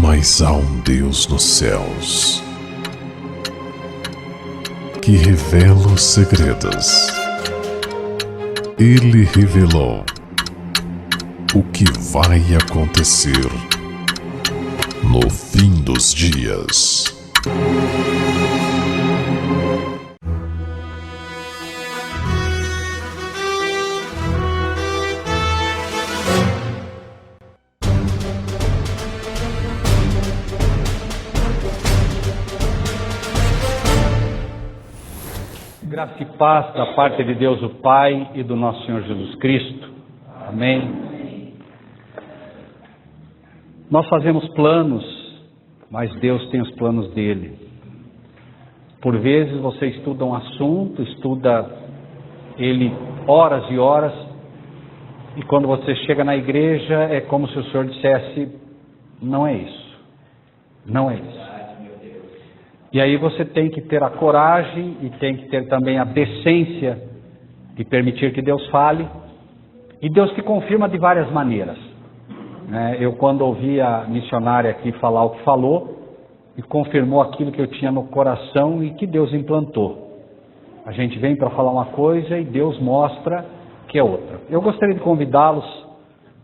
Mas há um Deus nos céus que revela os segredos. Ele revelou o que vai acontecer no fim dos dias. Graça e paz da parte de Deus o Pai e do nosso Senhor Jesus Cristo. Amém. Nós fazemos planos, mas Deus tem os planos dele. Por vezes você estuda um assunto, estuda ele horas e horas, e quando você chega na igreja é como se o Senhor dissesse: não é isso, não é isso. E aí você tem que ter a coragem e tem que ter também a decência de permitir que Deus fale. E Deus te confirma de várias maneiras. Eu, quando ouvi a missionária aqui falar o que falou, me confirmou aquilo que eu tinha no coração e que Deus implantou. A gente vem para falar uma coisa e Deus mostra que é outra. Eu gostaria de convidá-los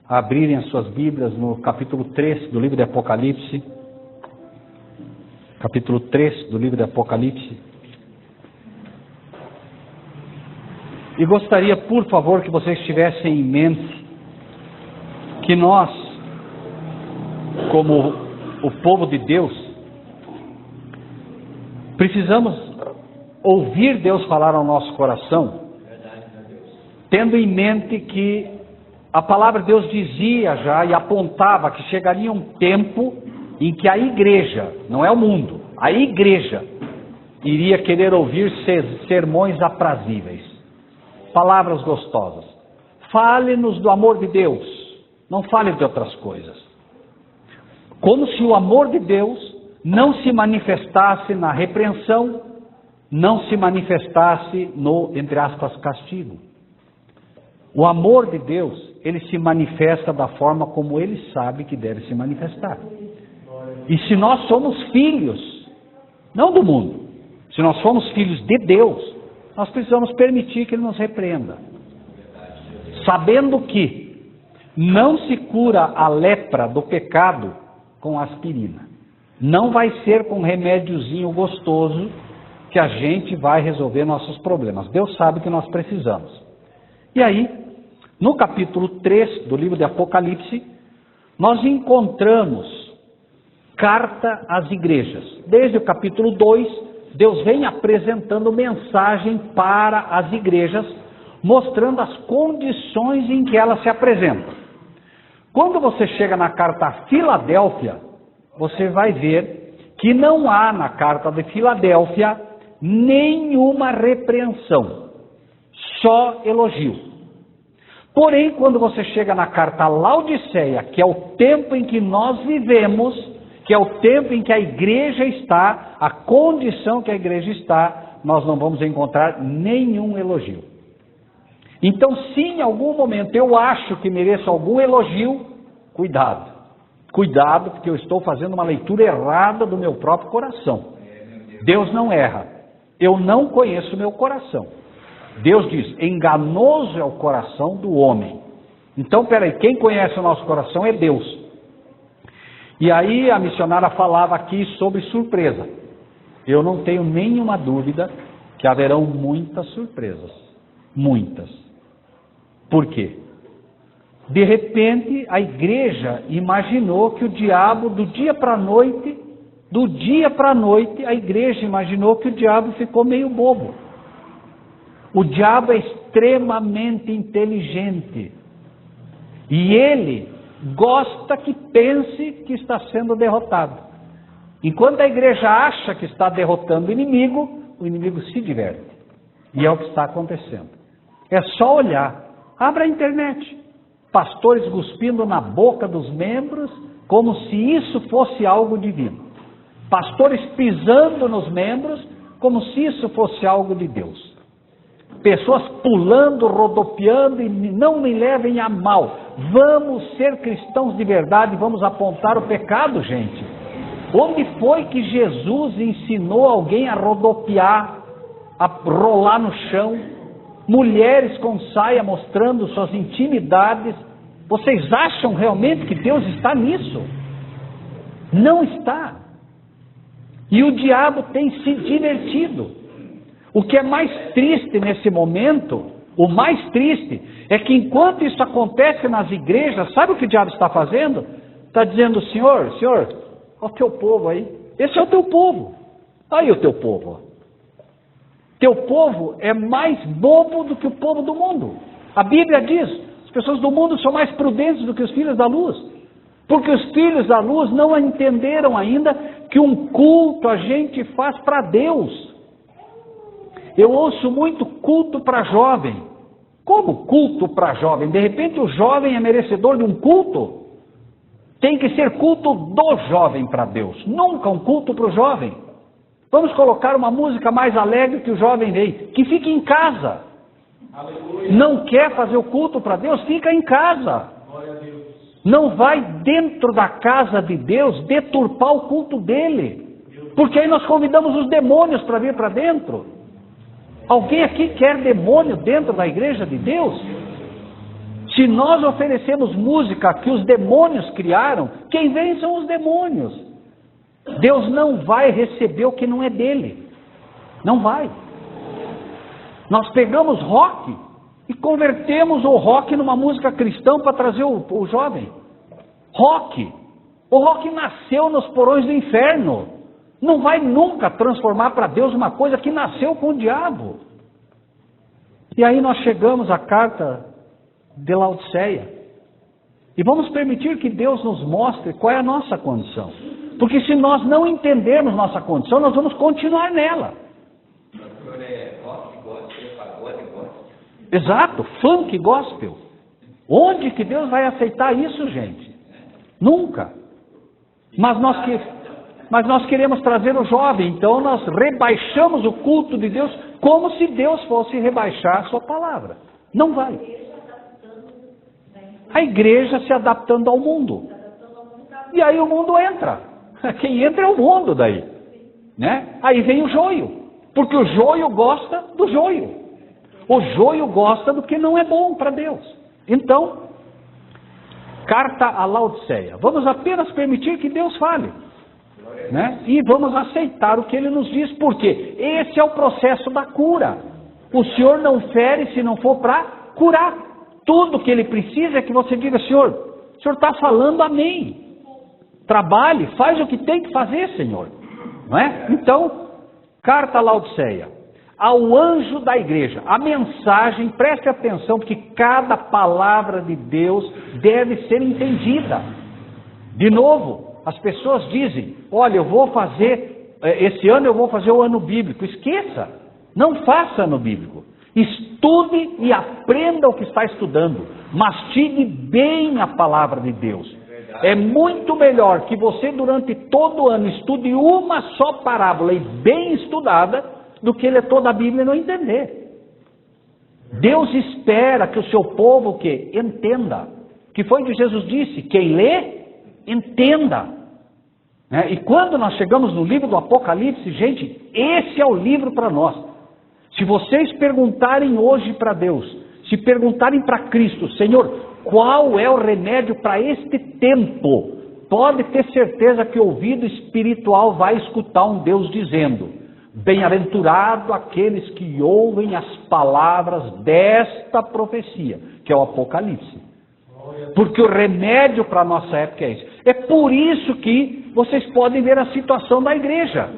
a abrirem as suas Bíblias no capítulo 3 do livro de Apocalipse. Capítulo 3 do livro de Apocalipse. E gostaria, por favor, que vocês tivessem em mente que nós, como o povo de Deus, precisamos ouvir Deus falar ao nosso coração, tendo em mente que a palavra de Deus dizia já e apontava que chegaria um tempo em que a igreja, não é o mundo, a igreja iria querer ouvir sermões aprazíveis, palavras gostosas. Fale-nos do amor de Deus, não fale de outras coisas. Como se o amor de Deus não se manifestasse na repreensão, não se manifestasse no, entre aspas, castigo. O amor de Deus, ele se manifesta da forma como ele sabe que deve se manifestar. E se nós somos filhos, não do mundo, se nós somos filhos de Deus, nós precisamos permitir que Ele nos repreenda. Sabendo que não se cura a lepra do pecado com aspirina. Não vai ser com um remédiozinho gostoso que a gente vai resolver nossos problemas. Deus sabe que nós precisamos. E aí, no capítulo 3 do livro de Apocalipse, nós encontramos carta às igrejas. Desde o capítulo 2, Deus vem apresentando mensagem para as igrejas, mostrando as condições em que elas se apresentam. Quando você chega na carta a Filadélfia, você vai ver que não há na carta de Filadélfia nenhuma repreensão, só elogio. Porém, quando você chega na carta a Laodiceia, que é o tempo em que nós vivemos, que é o tempo em que a igreja está, a condição que a igreja está, nós não vamos encontrar nenhum elogio. Então, se em algum momento eu acho que mereço algum elogio, cuidado. Cuidado, porque eu estou fazendo uma leitura errada do meu próprio coração. Deus não erra. Eu não conheço o meu coração. Deus diz: enganoso é o coração do homem. Então, peraí, quem conhece o nosso coração é Deus. E aí a missionária falava aqui sobre surpresa. Eu não tenho nenhuma dúvida que haverão muitas surpresas. Muitas. Por quê? De repente a igreja imaginou que o diabo, do dia para a noite, a igreja imaginou que o diabo ficou meio bobo. O diabo é extremamente inteligente. E ele gosta que pense que está sendo derrotado. Enquanto a igreja acha que está derrotando o inimigo se diverte. E é o que está acontecendo. É só olhar. Abra a internet. Pastores cuspindo na boca dos membros, como se isso fosse algo divino. Pastores pisando nos membros, como se isso fosse algo de Deus. Pessoas pulando, rodopiando, e não me levem a mal. Vamos ser cristãos de verdade, vamos apontar o pecado, gente. Onde foi que Jesus ensinou alguém a rodopiar, a rolar no chão? Mulheres com saia mostrando suas intimidades. Vocês acham realmente que Deus está nisso? Não está. E o diabo tem se divertido. O que é mais triste nesse momento, o mais triste, é que enquanto isso acontece nas igrejas, sabe o que o diabo está fazendo? Está dizendo, Senhor, olha o teu povo aí. Esse é o teu povo. Aí o teu povo. Teu povo é mais bobo do que o povo do mundo. A Bíblia diz, as pessoas do mundo são mais prudentes do que os filhos da luz. Porque os filhos da luz não entenderam ainda que um culto a gente faz para Deus. Eu ouço muito culto para jovem. Como culto para jovem? De repente o jovem é merecedor de um culto? Tem que ser culto do jovem para Deus, nunca um culto para o jovem. Vamos colocar uma música mais alegre que o jovem vem, que fique em casa. Aleluia. Não quer fazer o culto para Deus? Fica em casa. Glória a Deus. Não vai dentro da casa de Deus deturpar o culto dele, porque aí nós convidamos os demônios para vir para dentro. Alguém aqui quer demônio dentro da igreja de Deus? Se nós oferecemos música que os demônios criaram, quem vem são os demônios. Deus não vai receber o que não é dele. Não vai. Nós pegamos rock e convertemos o rock numa música cristã para trazer o jovem. Rock. O rock nasceu nos porões do inferno. Não vai nunca transformar para Deus uma coisa que nasceu com o diabo. E aí nós chegamos à carta de Laodiceia. E vamos permitir que Deus nos mostre qual é a nossa condição. Porque se nós não entendermos nossa condição, nós vamos continuar nela. Exato, funk gospel. Onde que Deus vai aceitar isso, gente? Nunca. Mas nós queremos trazer o jovem, então nós rebaixamos o culto de Deus como se Deus fosse rebaixar a sua palavra. Não vai. A igreja se adaptando ao mundo. E aí o mundo entra. Quem entra é o mundo daí. Né? Aí vem o joio. Porque o joio gosta do joio. O joio gosta do que não é bom para Deus. Então, carta a Laodiceia. Vamos apenas permitir que Deus fale. Né? E vamos aceitar o que Ele nos diz. Porque esse é o processo da cura. O Senhor não fere se não for para curar. Tudo que Ele precisa é que você diga, Senhor, o Senhor está falando, amém. Trabalhe, faz o que tem que fazer, Senhor. Não é? Então, carta a Laodiceia. Ao anjo da igreja, a mensagem, preste atenção, porque cada palavra de Deus deve ser entendida. De novo, as pessoas dizem, olha, eu vou fazer, esse ano eu vou fazer o ano bíblico. Esqueça, não faça ano bíblico. Estude e aprenda o que está estudando. Mastigue bem a palavra de Deus. É muito melhor que você durante todo o ano estude uma só parábola e bem estudada, do que ler toda a Bíblia e não entender. Deus espera que o seu povo que entenda. Que foi o que Jesus disse, quem lê, entenda. E quando nós chegamos no livro do Apocalipse, gente, esse é o livro para nós. Se vocês perguntarem hoje para Deus, se perguntarem para Cristo, Senhor, qual é o remédio para este tempo? Pode ter certeza que o ouvido espiritual vai escutar um Deus dizendo, bem-aventurado aqueles que ouvem as palavras desta profecia, que é o Apocalipse. Porque o remédio para a nossa época é isso. É por isso que vocês podem ver a situação da igreja.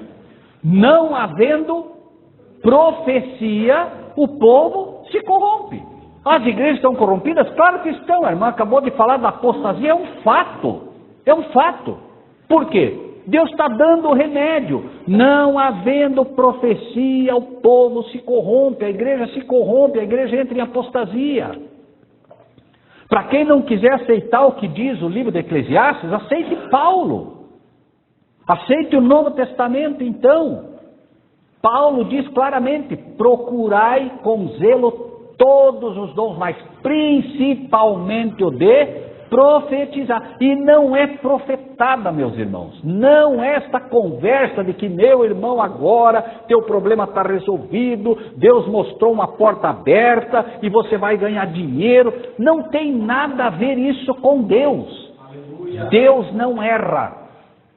Não havendo profecia, o povo se corrompe. As igrejas estão corrompidas? Claro que estão. A irmã acabou de falar da apostasia, é um fato. É um fato. Por quê? Deus está dando o remédio. Não havendo profecia, o povo se corrompe, a igreja se corrompe, a igreja entra em apostasia. Para quem não quiser aceitar o que diz o livro de Eclesiastes, aceite Paulo. Aceite o Novo Testamento, então. Paulo diz claramente, procurai com zelo todos os dons, mas principalmente o de profetizar. E não é profetada, meus irmãos. Não é esta conversa de que, meu irmão, agora teu problema está resolvido, Deus mostrou uma porta aberta e você vai ganhar dinheiro. Não tem nada a ver isso com Deus. Aleluia. Deus não erra.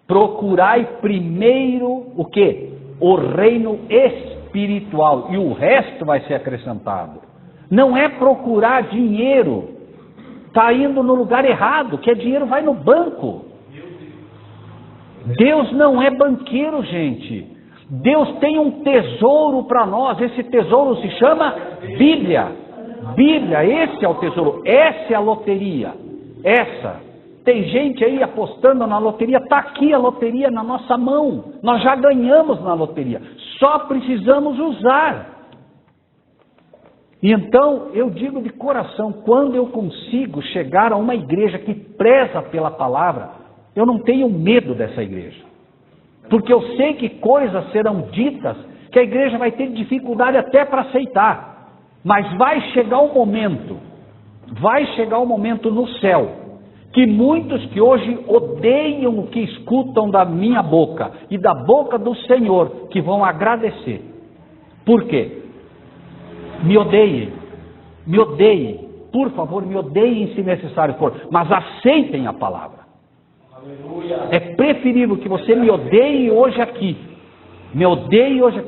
Procurai primeiro o quê? O reino espiritual, e o resto vai ser acrescentado. Não é procurar dinheiro. Está indo no lugar errado, que dinheiro vai no banco. Deus não é banqueiro, gente. Deus tem um tesouro para nós. Esse tesouro se chama Bíblia. Bíblia, esse é o tesouro. Essa é a loteria. Essa. Tem gente aí apostando na loteria. Está aqui a loteria na nossa mão. Nós já ganhamos na loteria. Só precisamos usar. E então, eu digo de coração, quando eu consigo chegar a uma igreja que preza pela palavra, eu não tenho medo dessa igreja. Porque eu sei que coisas serão ditas que a igreja vai ter dificuldade até para aceitar. Mas vai chegar um momento no céu, que muitos que hoje odeiam o que escutam da minha boca e da boca do Senhor, que vão agradecer. Por quê? Me odeiem, por favor, me odeiem se necessário for, mas aceitem a palavra. Aleluia. É preferível que você me odeie hoje aqui,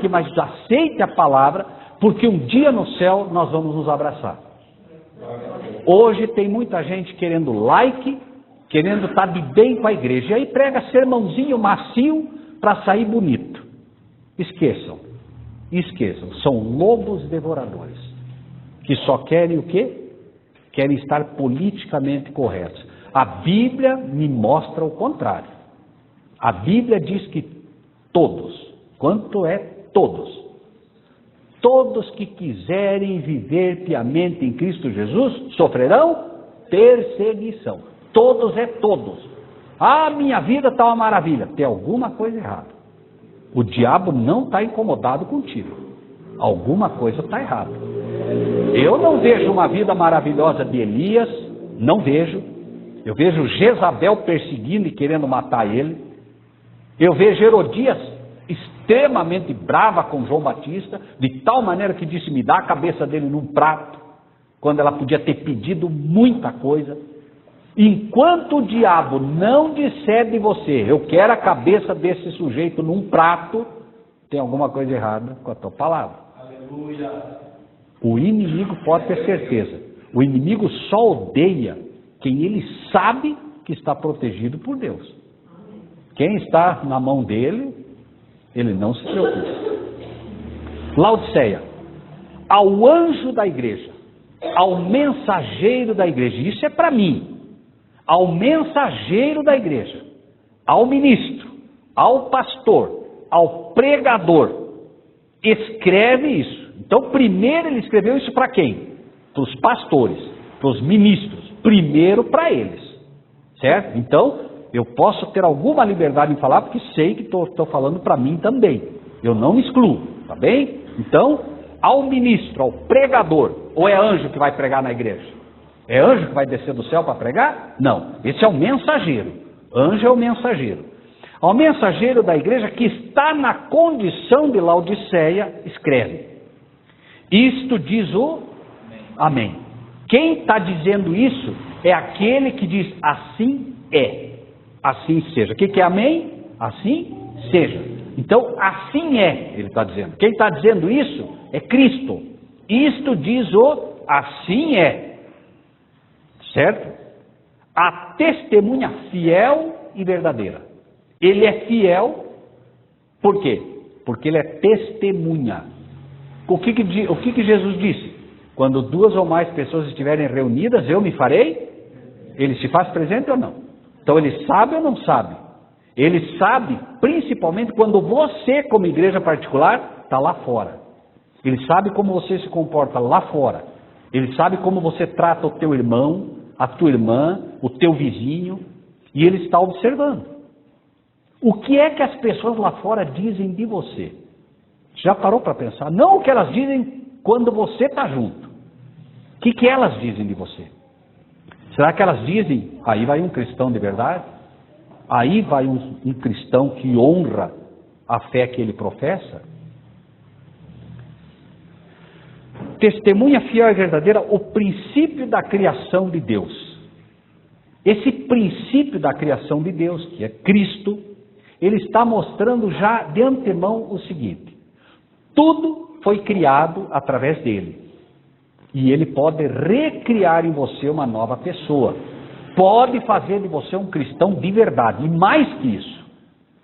mas aceite a palavra, porque um dia no céu nós vamos nos abraçar. Hoje tem muita gente querendo like, querendo estar de bem com a igreja, e aí prega sermãozinho macio para sair bonito. Esqueçam, são lobos devoradores, que só querem o quê? Querem estar politicamente corretos. A Bíblia me mostra o contrário. A Bíblia diz que todos que quiserem viver piamente em Cristo Jesus, sofrerão perseguição. Todos. Ah, minha vida está uma maravilha. Tem alguma coisa errada. O diabo não está incomodado contigo. Alguma coisa está errada. Eu não vejo uma vida maravilhosa de Elias, não vejo. Eu vejo Jezabel perseguindo e querendo matar ele. Eu vejo Herodias extremamente brava com João Batista, de tal maneira que disse, me dá a cabeça dele num prato, quando ela podia ter pedido muita coisa. Enquanto o diabo não disser de você, eu quero a cabeça desse sujeito num prato, tem alguma coisa errada com a tua palavra. Aleluia. O inimigo pode ter certeza. O inimigo só odeia quem ele sabe que está protegido por Deus. Quem está na mão dele, ele não se preocupa. Laodiceia, ao anjo da igreja, ao mensageiro da igreja, isso é para mim. Ao mensageiro da igreja, ao ministro, ao pastor, ao pregador, escreve isso. Então, primeiro ele escreveu isso para quem? Para os pastores, para os ministros, primeiro para eles, certo? Então, eu posso ter alguma liberdade em falar, porque sei que estou falando para mim também. Eu não me excluo, tá bem? Então, ao ministro, ao pregador, ou é anjo que vai pregar na igreja? É anjo que vai descer do céu para pregar? Não, esse é o mensageiro. Anjo é o mensageiro. Ao mensageiro da igreja que está na condição de Laodiceia, escreve. Isto diz o Amém. Quem está dizendo isso é aquele que diz assim é, assim seja. O que é amém? Assim seja. Então, assim é, ele está dizendo. Quem está dizendo isso é Cristo. Isto diz o assim é. Certo? A testemunha fiel e verdadeira. Ele é fiel, por quê? Porque ele é testemunha. O que Jesus disse? Quando 2 ou mais pessoas estiverem reunidas, eu me farei? Ele se faz presente ou não? Então ele sabe ou não sabe? Ele sabe, principalmente quando você, como igreja particular, está lá fora. Ele sabe como você se comporta lá fora. Ele sabe como você trata o teu irmão, a tua irmã, o teu vizinho, e ele está observando. O que é que as pessoas lá fora dizem de você? Já parou para pensar? Não o que elas dizem quando você está junto. O que elas dizem de você? Será que elas dizem, aí vai um cristão de verdade? Aí vai um cristão que honra a fé que ele professa? Testemunha fiel e verdadeira o princípio da criação de Deus. Esse princípio da criação de Deus, que é Cristo, ele está mostrando já de antemão o seguinte: tudo foi criado através dele. E ele pode recriar em você uma nova pessoa. Pode fazer de você um cristão de verdade. E mais que isso,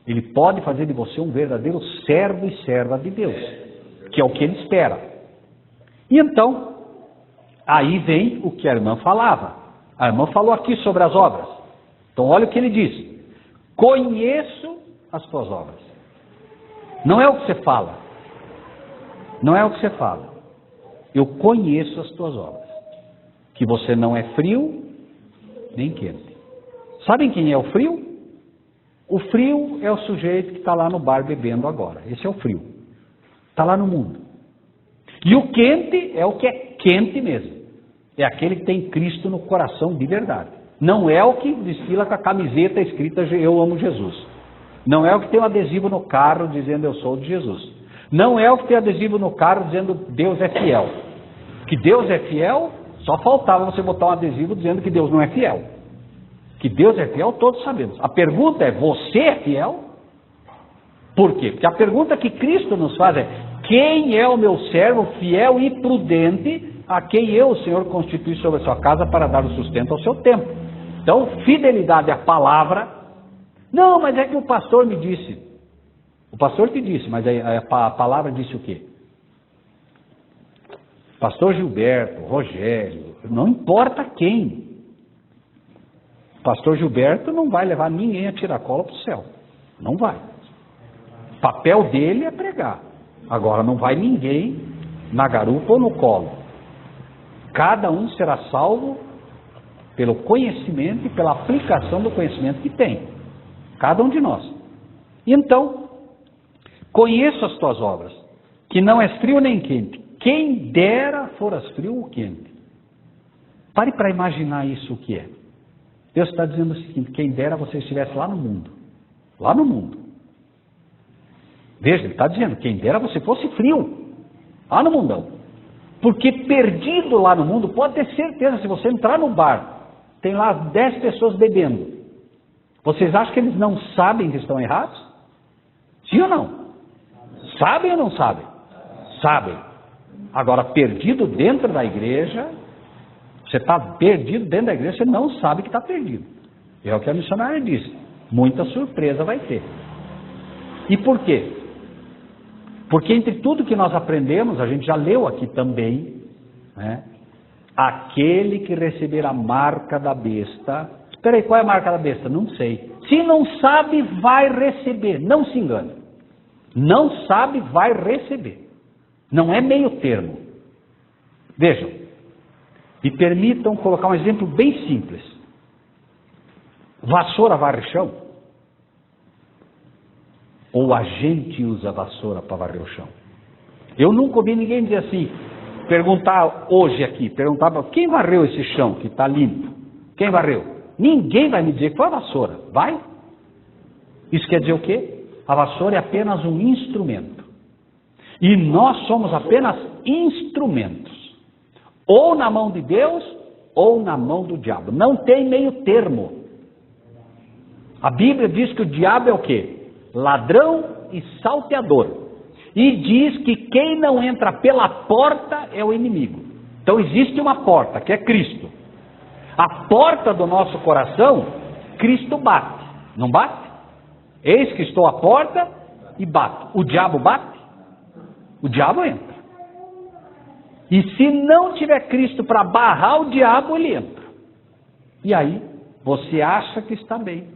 ele pode fazer de você um verdadeiro servo e serva de Deus, que é o que ele espera. E então, aí vem o que a irmã falava. A irmã falou aqui sobre as obras. Então olha o que ele diz: conheço as tuas obras. Não é o que você fala. Não é o que você fala. Eu conheço as tuas obras. Que você não é frio, nem quente. Sabem quem é o frio? O frio é o sujeito que está lá no bar bebendo agora. Esse é o frio. Está lá no mundo. E o quente é o que é quente mesmo. É aquele que tem Cristo no coração de verdade. Não é o que desfila com a camiseta escrita "Eu amo Jesus". Não é o que tem um adesivo no carro dizendo "Eu sou de Jesus". Não é o que tem adesivo no carro dizendo "Deus é fiel". Que Deus é fiel, só faltava você botar um adesivo dizendo que Deus não é fiel. Que Deus é fiel, todos sabemos. A pergunta é: você é fiel? Por quê? Porque a pergunta que Cristo nos faz é: quem é o meu servo fiel e prudente, a quem eu, o Senhor, constitui sobre a sua casa para dar o sustento ao seu tempo? Então, fidelidade à palavra. Não, mas é que o pastor me disse. O pastor te disse, mas a palavra disse o quê? Pastor Gilberto, Rogério, não importa quem. Pastor Gilberto não vai levar ninguém a tiracolo para o céu. Não vai. O papel dele é pregar. Agora não vai ninguém na garupa ou no colo. Cada um será salvo pelo conhecimento e pela aplicação do conhecimento que tem. Cada um de nós. Então, conheço as tuas obras, que não és frio nem quente. Quem dera foras frio ou quente. Pare para imaginar isso o que é. Deus está dizendo o seguinte: quem dera você estivesse lá no mundo. Lá no mundo. Veja, ele está dizendo: quem dera você fosse frio. Lá no mundão. Porque perdido lá no mundo, pode ter certeza, se você entrar no bar, tem lá 10 pessoas bebendo. Vocês acham que eles não sabem que estão errados? Sim ou não? Sabem ou não sabem? Sabem. Agora, perdido dentro da igreja, você está perdido dentro da igreja, você não sabe que está perdido. É o que a missionária disse. Muita surpresa vai ter. E por quê? Porque entre tudo que nós aprendemos, a gente já leu aqui também, né? Aquele que receber a marca da besta. Espera aí, qual é a marca da besta? Não sei. Se não sabe, vai receber. Não se engane. Não sabe, vai receber. Não é meio termo. Vejam. Me permitam colocar um exemplo bem simples. Vassoura varre chão? Ou a gente usa a vassoura para varrer o chão? Eu nunca ouvi ninguém dizer assim, perguntar hoje aqui, perguntar para quem varreu esse chão que está limpo? Quem varreu? Ninguém vai me dizer que foi a vassoura. Vai? Isso quer dizer o quê? A vassoura é apenas um instrumento. E nós somos apenas instrumentos. Ou na mão de Deus, ou na mão do diabo. Não tem meio termo. A Bíblia diz que o diabo é o quê? Ladrão e salteador. E diz que quem não entra pela porta é o inimigo. Então existe uma porta, que é Cristo. A porta do nosso coração, Cristo bate. Não bate? Eis que estou à porta e bato. O diabo bate? O diabo entra. E se não tiver Cristo para barrar o diabo, ele entra. E aí, você acha que está bem.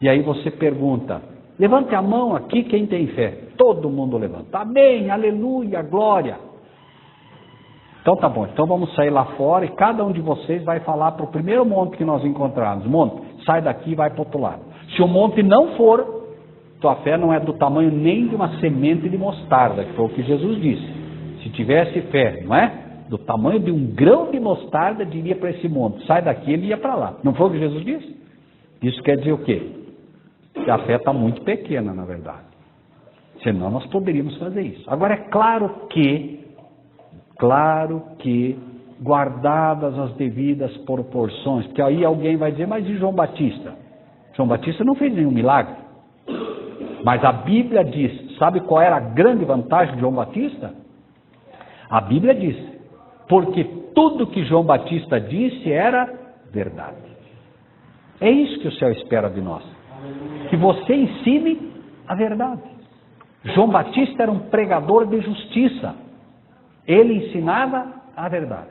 E aí você pergunta, levante a mão aqui quem tem fé. Todo mundo levanta. Amém, aleluia, glória. Então tá bom, então vamos sair lá fora e cada um de vocês vai falar para o primeiro monte que nós encontrarmos. Monte, sai daqui e vai para o outro lado. Se o monte não for, tua fé não é do tamanho nem de uma semente de mostarda, que foi o que Jesus disse. Se tivesse fé, não é? do tamanho de um grão de mostarda, diria para esse monte, sai daqui, ele ia para lá. Não foi o que Jesus disse? Isso quer dizer o quê? Que a fé está muito pequena, na verdade. Senão nós poderíamos fazer isso. Agora, é claro que, guardadas as devidas proporções, porque aí alguém vai dizer, mas e João Batista? João Batista não fez nenhum milagre. Mas a Bíblia diz, sabe qual era a grande vantagem de João Batista? A Bíblia diz, porque tudo que João Batista disse era verdade. É isso que o céu espera de nós. Que você ensine a verdade. João Batista era um pregador de justiça. Ele ensinava a verdade.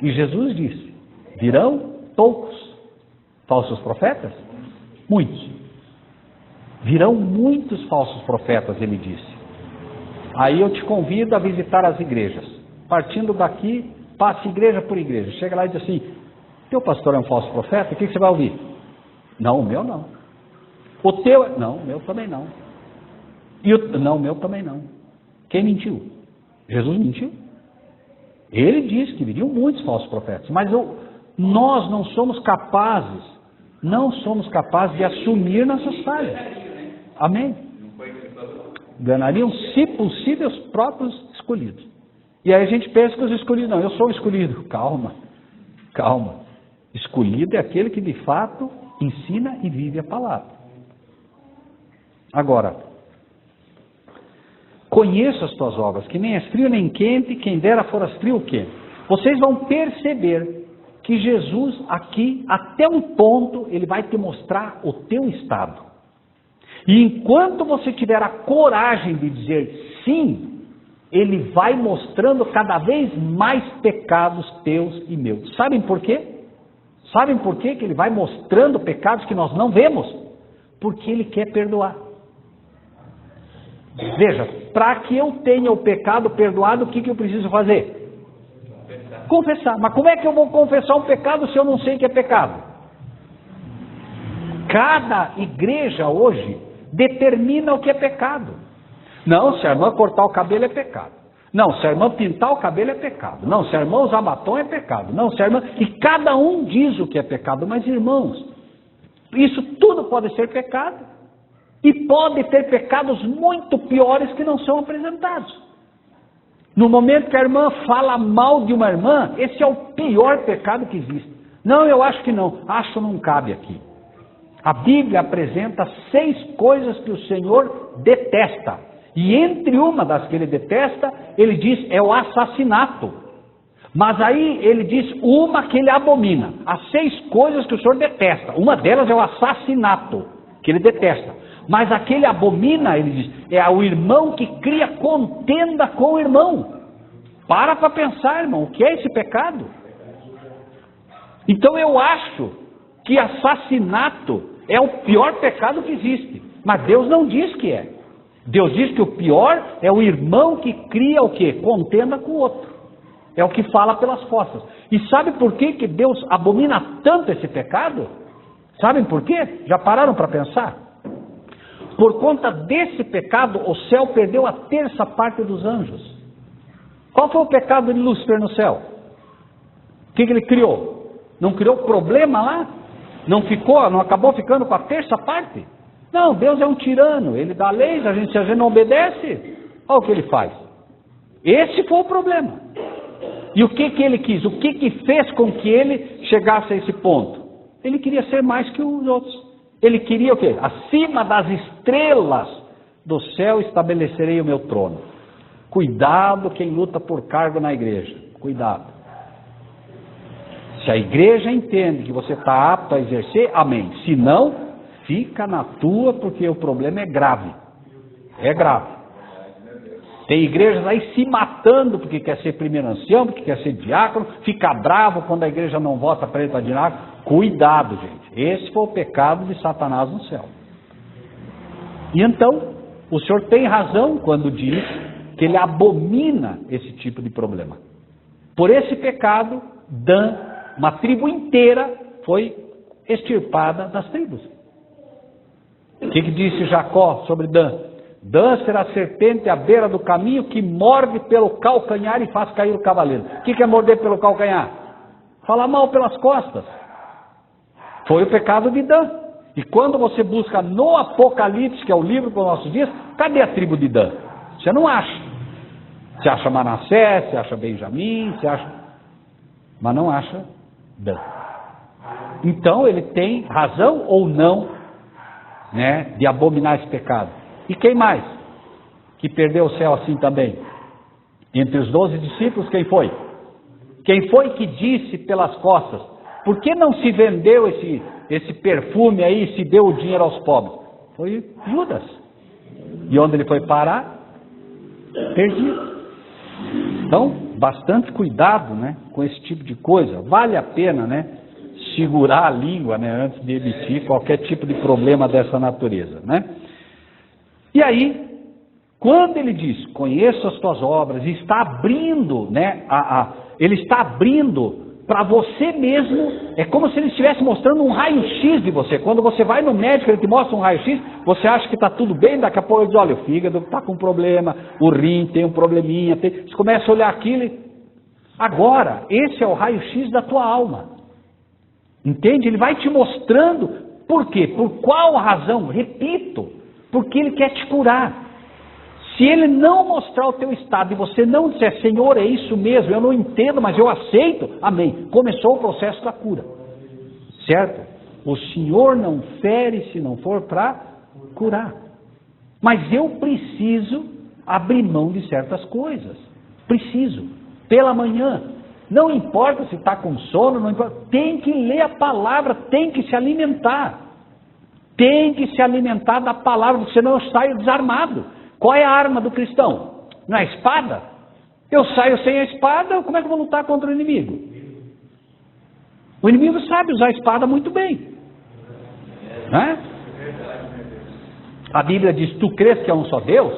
E Jesus disse, virão poucos falsos profetas? Muitos. Virão muitos falsos profetas, ele disse. Aí eu te convido a visitar as igrejas. Partindo daqui, passe igreja por igreja. Chega lá e diz assim, teu pastor é um falso profeta? O que você vai ouvir? Não, o meu não. O teu? Não, o meu também não. Não, o meu também não. Quem mentiu? Jesus mentiu? Ele disse que viriam muitos falsos profetas. Mas nós não somos capazes de assumir nossas falhas. Amém? Ganhariam, se possível, os próprios escolhidos. E aí a gente pensa que os escolhidos, não, eu sou o escolhido. Calma. Escolhido é aquele que de fato ensina e vive a palavra. Agora, conheço as tuas obras, que nem és frio nem quente, quem dera foras frio ou quente. Vocês vão perceber que Jesus aqui, até um ponto, ele vai te mostrar o teu estado. E enquanto você tiver a coragem de dizer sim, ele vai mostrando cada vez mais pecados teus e meus. Sabem por quê? Sabem por quê que ele vai mostrando pecados que nós não vemos? Porque ele quer perdoar. Veja, para que eu tenha o pecado perdoado, o que eu preciso fazer? Confessar. Mas como é que eu vou confessar um pecado se eu não sei que é pecado? Cada igreja hoje determina o que é pecado. Não, se a irmã cortar o cabelo é pecado. Não, se a irmã pintar o cabelo é pecado. Não, se a irmã usar batom é pecado. Não, se a irmã... E cada um diz o que é pecado. Mas irmãos, isso tudo pode ser pecado. E pode ter pecados muito piores que não são apresentados. No momento que a irmã fala mal de uma irmã, esse é o pior pecado que existe. Não, eu acho que não. Acho não cabe aqui. A Bíblia apresenta 6 coisas que o Senhor detesta. E entre uma das que ele detesta, ele diz, é o assassinato. Mas aí ele diz uma que ele abomina. As 6 coisas que o Senhor detesta. Uma delas é o assassinato, que ele detesta. Mas aquele abomina, ele diz, é o irmão que cria contenda com o irmão. Para pensar, irmão, o que é esse pecado? Então eu acho que assassinato é o pior pecado que existe. Mas Deus não diz que é. Deus diz que o pior é o irmão que cria o quê? Contenda com o outro. É o que fala pelas costas. E sabe por que Deus abomina tanto esse pecado? Sabem por quê? Já pararam para pensar? Por conta desse pecado, o céu perdeu a 1/3 dos anjos. Qual foi o pecado de Lúcifer no céu? O que ele criou? Não criou problema lá? Não acabou ficando com a 1/3? Não, Deus é um tirano, ele dá leis, se a gente não obedece, olha o que ele faz. Esse foi o problema. E o que ele quis? O que fez com que ele chegasse a esse ponto? Ele queria ser mais que os outros. Ele queria o quê? Acima das estrelas do céu estabelecerei o meu trono. Cuidado quem luta por cargo na igreja. Cuidado. Se a igreja entende que você está apto a exercer, amém. Se não, fica na tua, porque o problema é grave. É grave. Tem igrejas aí se matando porque quer ser primeiro ancião, porque quer ser diácono, fica bravo quando a igreja não vota para ele para diácono. Cuidado, gente. Esse foi o pecado de Satanás no céu. E então, o Senhor tem razão quando diz que ele abomina esse tipo de problema. Por esse pecado, Dan, uma tribo inteira, foi extirpada das tribos. O que disse Jacó sobre Dan? Dan será a serpente à beira do caminho que morde pelo calcanhar e faz cair o cavaleiro. O que é morder pelo calcanhar? Falar mal pelas costas. Foi o pecado de Dan. E quando você busca no Apocalipse, que é o livro para os nossos dias, cadê a tribo de Dan? Você não acha. Você acha Manassés, você acha Benjamim, você acha... mas não acha Dan. Então ele tem razão ou não, né, de abominar esse pecado. E quem mais que perdeu o céu assim também? Entre os 12 discípulos, quem foi? Quem foi que disse pelas costas: por que não se vendeu esse perfume aí e se deu o dinheiro aos pobres? Foi Judas. E onde ele foi parar? Perdido. Então, bastante cuidado, né, com esse tipo de coisa. Vale a pena, né, segurar a língua, né, antes de emitir qualquer tipo de problema dessa natureza, né? E aí, quando ele diz, conheço as tuas obras, e está abrindo, né, ele está abrindo para você mesmo, é como se ele estivesse mostrando um raio-x de você. Quando você vai no médico, ele te mostra um raio-x, você acha que está tudo bem, daqui a pouco ele diz, olha, o fígado está com um problema, o rim tem um probleminha, você começa a olhar aquilo e... Agora, esse é o raio-x da tua alma. Entende? Ele vai te mostrando, por quê? Por qual razão? Repito, porque ele quer te curar. Se ele não mostrar o teu estado e você não disser, Senhor, é isso mesmo, eu não entendo, mas eu aceito, amém. Começou o processo da cura, certo? O Senhor não fere se não for para curar. Mas eu preciso abrir mão de certas coisas. Preciso. Pela manhã. Não importa se está com sono, não importa. Tem que ler a palavra, tem que se alimentar. Tem que se alimentar da palavra, porque senão eu saio desarmado. Qual é a arma do cristão? Não é a espada? Eu saio sem a espada, como é que eu vou lutar contra o inimigo? O inimigo sabe usar a espada muito bem. Né? A Bíblia diz, tu crês que é um só Deus?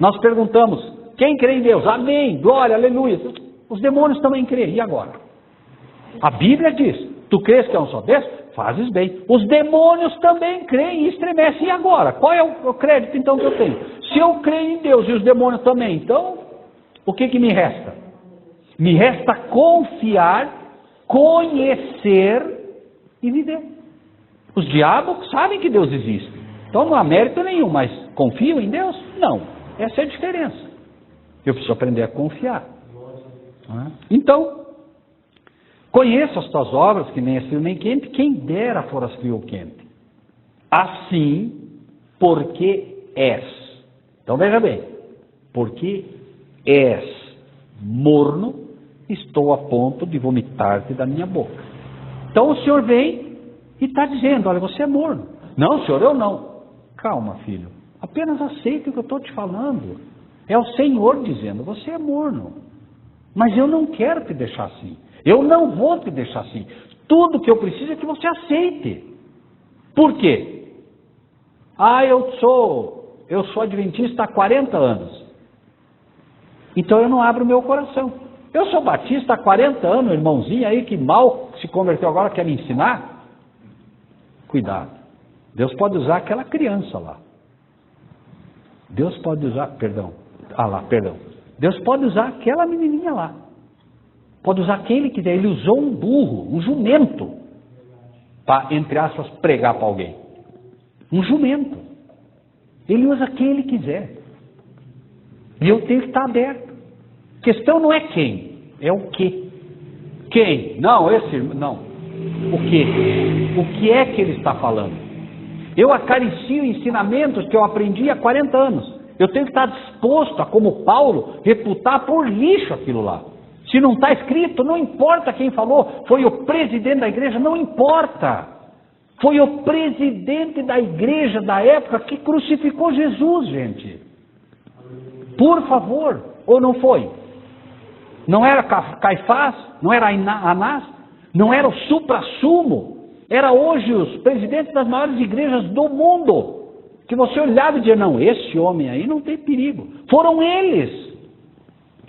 Nós perguntamos, quem crê em Deus? Amém, glória, aleluia. Os demônios também creem, e agora? A Bíblia diz, tu crês que é um só Deus? Fazes bem. Os demônios também creem e estremecem. E agora? Qual é o crédito então que eu tenho? Se eu creio em Deus e os demônios também, então o que me resta? Me resta confiar, conhecer e viver. Os diabos sabem que Deus existe. Então não há mérito nenhum, mas confiam em Deus? Não. Essa é a diferença. Eu preciso aprender a confiar. Então, conheço as tuas obras, que nem é frio nem quente, quem dera foras frio ou quente. Assim, porque és. Então veja bem, porque és morno, estou a ponto de vomitar-te da minha boca. Então o Senhor vem e está dizendo, olha, você é morno. Não, Senhor, eu não. Calma, filho, apenas aceita o que eu estou te falando. É o Senhor dizendo, você é morno. Mas eu não quero te deixar assim. Eu não vou te deixar assim. Tudo que eu preciso é que você aceite. Por quê? Eu sou adventista há 40 anos. Então eu não abro o meu coração. Eu sou batista há 40 anos, irmãozinho aí que mal se converteu agora, quer me ensinar? Cuidado. Deus pode usar aquela criança lá. Deus pode usar, perdão. Deus pode usar aquela menininha lá. Pode usar quem ele quiser. Ele usou um burro, um jumento, para, entre aspas, pregar para alguém. Um jumento. Ele usa quem ele quiser. E eu tenho que estar aberto. A questão não é quem, é o que. Quem? Não, não. O que? O que é que ele está falando? Eu acaricio ensinamentos que eu aprendi há 40 anos. Eu tenho que estar disposto a, como Paulo, reputar por lixo aquilo lá. Se não está escrito, não importa quem falou, foi o presidente da igreja, não importa. Foi o presidente da igreja da época que crucificou Jesus, gente. Por favor, ou não foi? Não era Caifás? Não era Anás? Não era o supra-sumo? Era hoje os presidentes das maiores igrejas do mundo. Que você olhava e dizia, não, esse homem aí não tem perigo. Foram eles.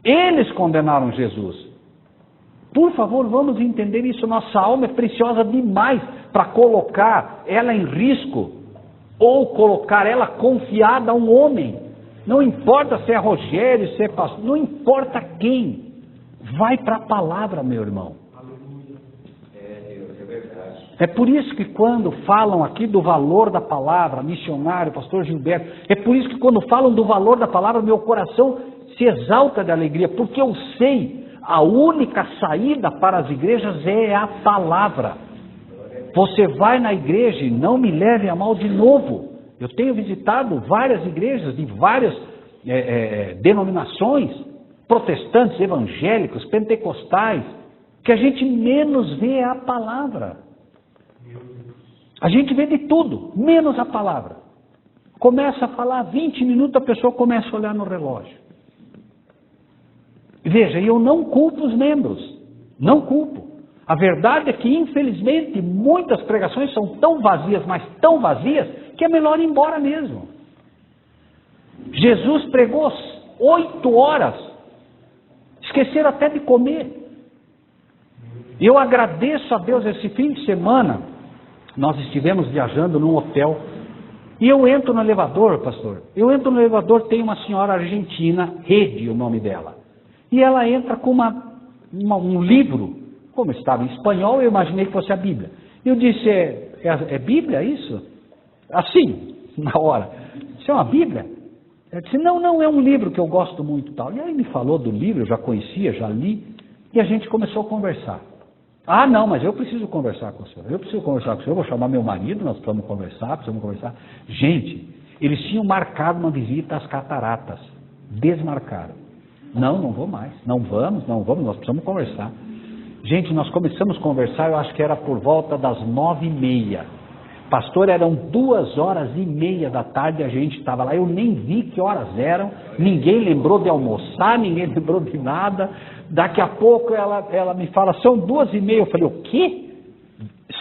Eles condenaram Jesus. Por favor, vamos entender isso. Nossa alma é preciosa demais para colocar ela em risco ou colocar ela confiada a um homem. Não importa se é Rogério, se é pastor, não importa quem. Vai para a palavra, meu irmão. É por isso que quando falam aqui do valor da palavra, missionário, pastor Gilberto, é por isso que quando falam do valor da palavra, meu coração se exalta de alegria, porque eu sei, a única saída para as igrejas é a palavra. Você vai na igreja, e não me leve a mal de novo. Eu tenho visitado várias igrejas de várias denominações, protestantes, evangélicos, pentecostais, que a gente menos vê a palavra. A gente vê de tudo, menos a palavra. Começa a falar 20 minutos, a pessoa começa a olhar no relógio. Veja, eu não culpo os membros, não culpo. A verdade é que, infelizmente, muitas pregações são tão vazias, mas tão vazias, que é melhor ir embora mesmo. Jesus pregou 8 horas, esqueceram até de comer. Eu agradeço a Deus esse fim de semana. Nós estivemos viajando num hotel e eu entro no elevador, pastor. Eu entro no elevador, tem uma senhora argentina, Rede, o nome dela. E ela entra com um livro, como estava em espanhol, eu imaginei que fosse a Bíblia. Eu disse, é Bíblia isso? Assim, na hora. Isso é uma Bíblia? Ela disse, não, é um livro que eu gosto muito. Tal. E aí me falou do livro, eu já conhecia, já li, e a gente começou a conversar. Ah, não, mas eu preciso conversar com o senhor. Eu preciso conversar com o senhor, vou chamar meu marido, nós precisamos conversar. Gente, eles tinham marcado uma visita às cataratas. Desmarcaram. Não vou mais. Não vamos, nós precisamos conversar. Gente, nós começamos a conversar, eu acho que era por volta das 9h30. Pastor, eram 2h30 da tarde, a gente estava lá, eu nem vi que horas eram, ninguém lembrou de almoçar, ninguém lembrou de nada. Daqui a pouco ela me fala, são 2h30. Eu falei, o quê?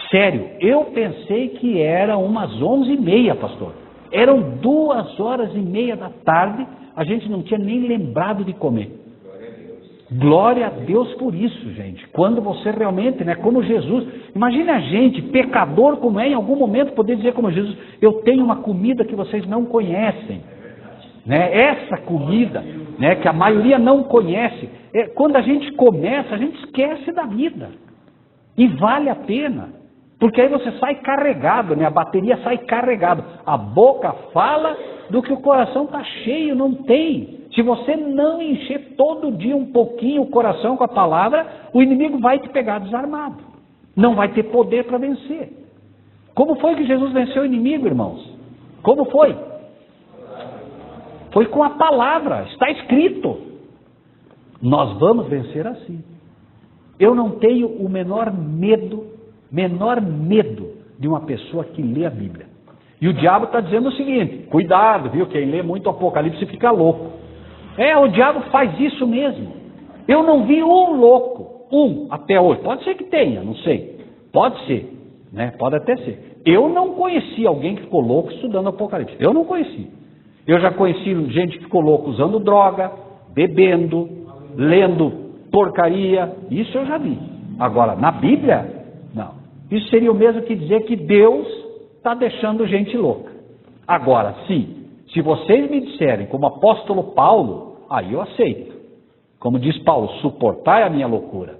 Sério, eu pensei que era umas 11h30, pastor. Eram 2h30 da tarde, a gente não tinha nem lembrado de comer. Glória a Deus por isso, gente. Quando você realmente, como Jesus, imagine a gente, pecador como é, em algum momento poder dizer como Jesus, eu tenho uma comida que vocês não conhecem. Essa comida, que a maioria não conhece, quando a gente começa, a gente esquece da vida. E vale a pena. Porque aí você sai carregado, a bateria sai carregada. A boca fala do que o coração está cheio, não tem. Se você não encher todo dia um pouquinho o coração com a palavra, o inimigo vai te pegar desarmado. Não vai ter poder para vencer. Como foi que Jesus venceu o inimigo, irmãos? Como foi? Foi com a palavra, está escrito. Nós vamos vencer assim. Eu não tenho o menor medo de uma pessoa que lê a Bíblia. E o diabo está dizendo o seguinte, cuidado, viu, quem lê muito Apocalipse fica louco. O diabo faz isso mesmo. Eu não vi um louco, até hoje. Pode ser que tenha, não sei. Pode ser, pode até ser. Eu não conheci alguém que ficou louco estudando Apocalipse. Eu não conheci. Eu já conheci gente que ficou louco usando droga, bebendo, lendo porcaria. Isso eu já vi. Agora, na Bíblia, não. Isso seria o mesmo que dizer que Deus está deixando gente louca. Agora, se vocês me disserem, como apóstolo Paulo, aí eu aceito. Como diz Paulo, suportai a minha loucura.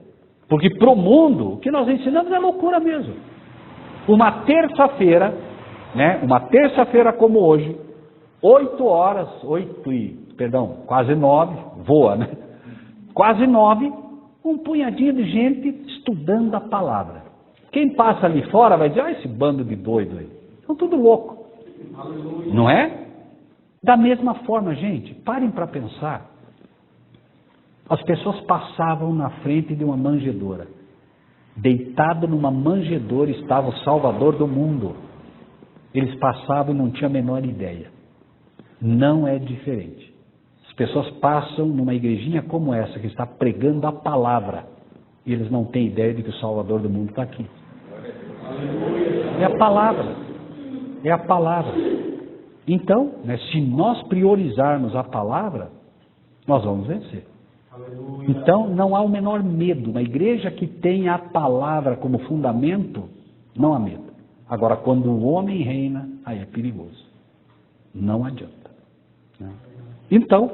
Porque para o mundo, o que nós ensinamos é loucura mesmo. Uma terça-feira como hoje, quase 9, voa, quase 9, um punhadinho de gente estudando a palavra. Quem passa ali fora vai dizer, esse bando de doido aí, estão tudo louco. Não é? Da mesma forma, gente, parem para pensar. As pessoas passavam na frente de uma manjedoura. Deitado numa manjedoura estava o Salvador do mundo. Eles passavam e não tinham a menor ideia. Não é diferente. As pessoas passam numa igrejinha como essa, que está pregando a palavra, e eles não têm ideia de que o Salvador do mundo está aqui. É a palavra. É a palavra. Então, se nós priorizarmos a palavra, nós vamos vencer. Então, não há o menor medo. Uma igreja que tem a palavra como fundamento, não há medo. Agora, quando o homem reina, aí é perigoso. Não adianta. Então,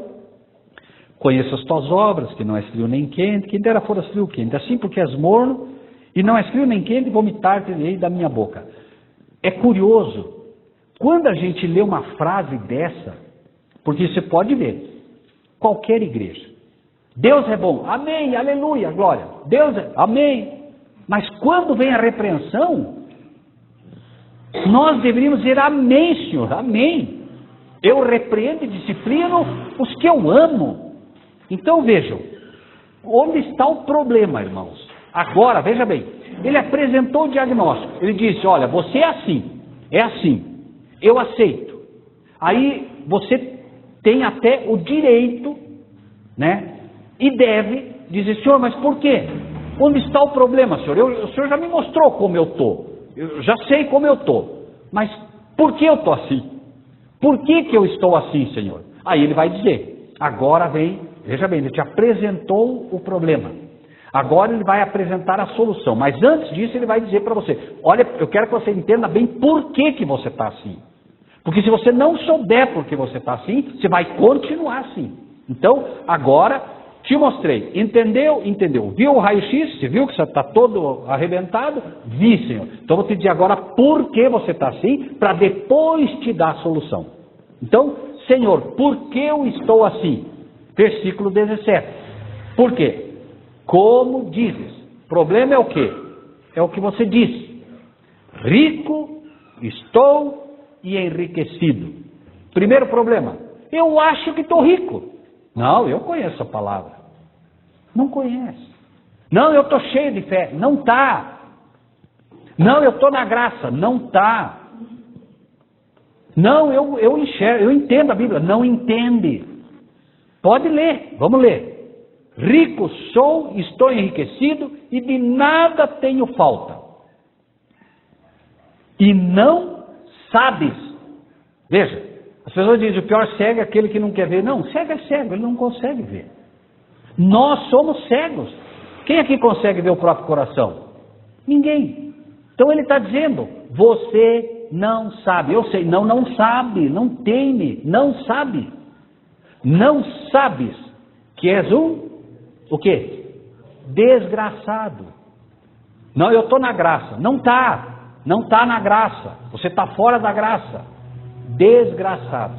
conheça as tuas obras, que não és frio nem quente, quem dera foras frio ou quente. Assim porque és morno, e não és frio nem quente, vomitar-te-ei da minha boca. É curioso, quando a gente lê uma frase dessa, porque você pode ver, qualquer igreja, Deus é bom, amém, aleluia, glória, Deus é, amém. Mas quando vem a repreensão, nós deveríamos dizer amém, Senhor, amém. Eu repreendo e disciplino os que eu amo. Então vejam, onde está o problema, irmãos? Agora, veja bem, ele apresentou o diagnóstico, ele disse, olha, você é assim, eu aceito. Aí você tem até o direito, né, e deve dizer, Senhor, mas por quê? Onde está o problema, Senhor? O Senhor já me mostrou como eu estou, eu já sei como eu estou, mas por que eu estou assim? Por que eu estou assim, Senhor? Aí ele vai dizer, agora vem, veja bem, ele te apresentou o problema, agora ele vai apresentar a solução, mas antes disso ele vai dizer para você, olha, eu quero que você entenda bem por que você está assim, porque se você não souber por que você está assim, você vai continuar assim. Então, agora, te mostrei, entendeu? Entendeu. Viu o raio-x? Você viu que você está todo arrebentado? Vi, Senhor. Então, vou te dizer agora por que você está assim, para depois te dar a solução. Então, Senhor, por que eu estou assim? Versículo 17. Por quê? Como dizes. O problema é o quê? É o que você disse. Rico estou e enriquecido. Primeiro problema. Eu acho que estou rico. Não, eu conheço a palavra. Não conhece. Não, eu estou cheio de fé. Não está. Não, eu estou na graça. Não está. Não, eu enxergo, eu entendo a Bíblia. Não entende. Pode ler, vamos ler. Rico sou, estou enriquecido e de nada tenho falta. E não sabes. Veja, as pessoas dizem, o pior cego é aquele que não quer ver. Não, cego é cego, ele não consegue ver. Nós somos cegos. Quem aqui consegue ver o próprio coração? Ninguém. Então ele está dizendo, você não sabe. Eu sei, não sabe, não teme, não sabe. Não sabes que és o quê? Desgraçado. Não, eu estou na graça. Não está na graça. Você está fora da graça. Desgraçado.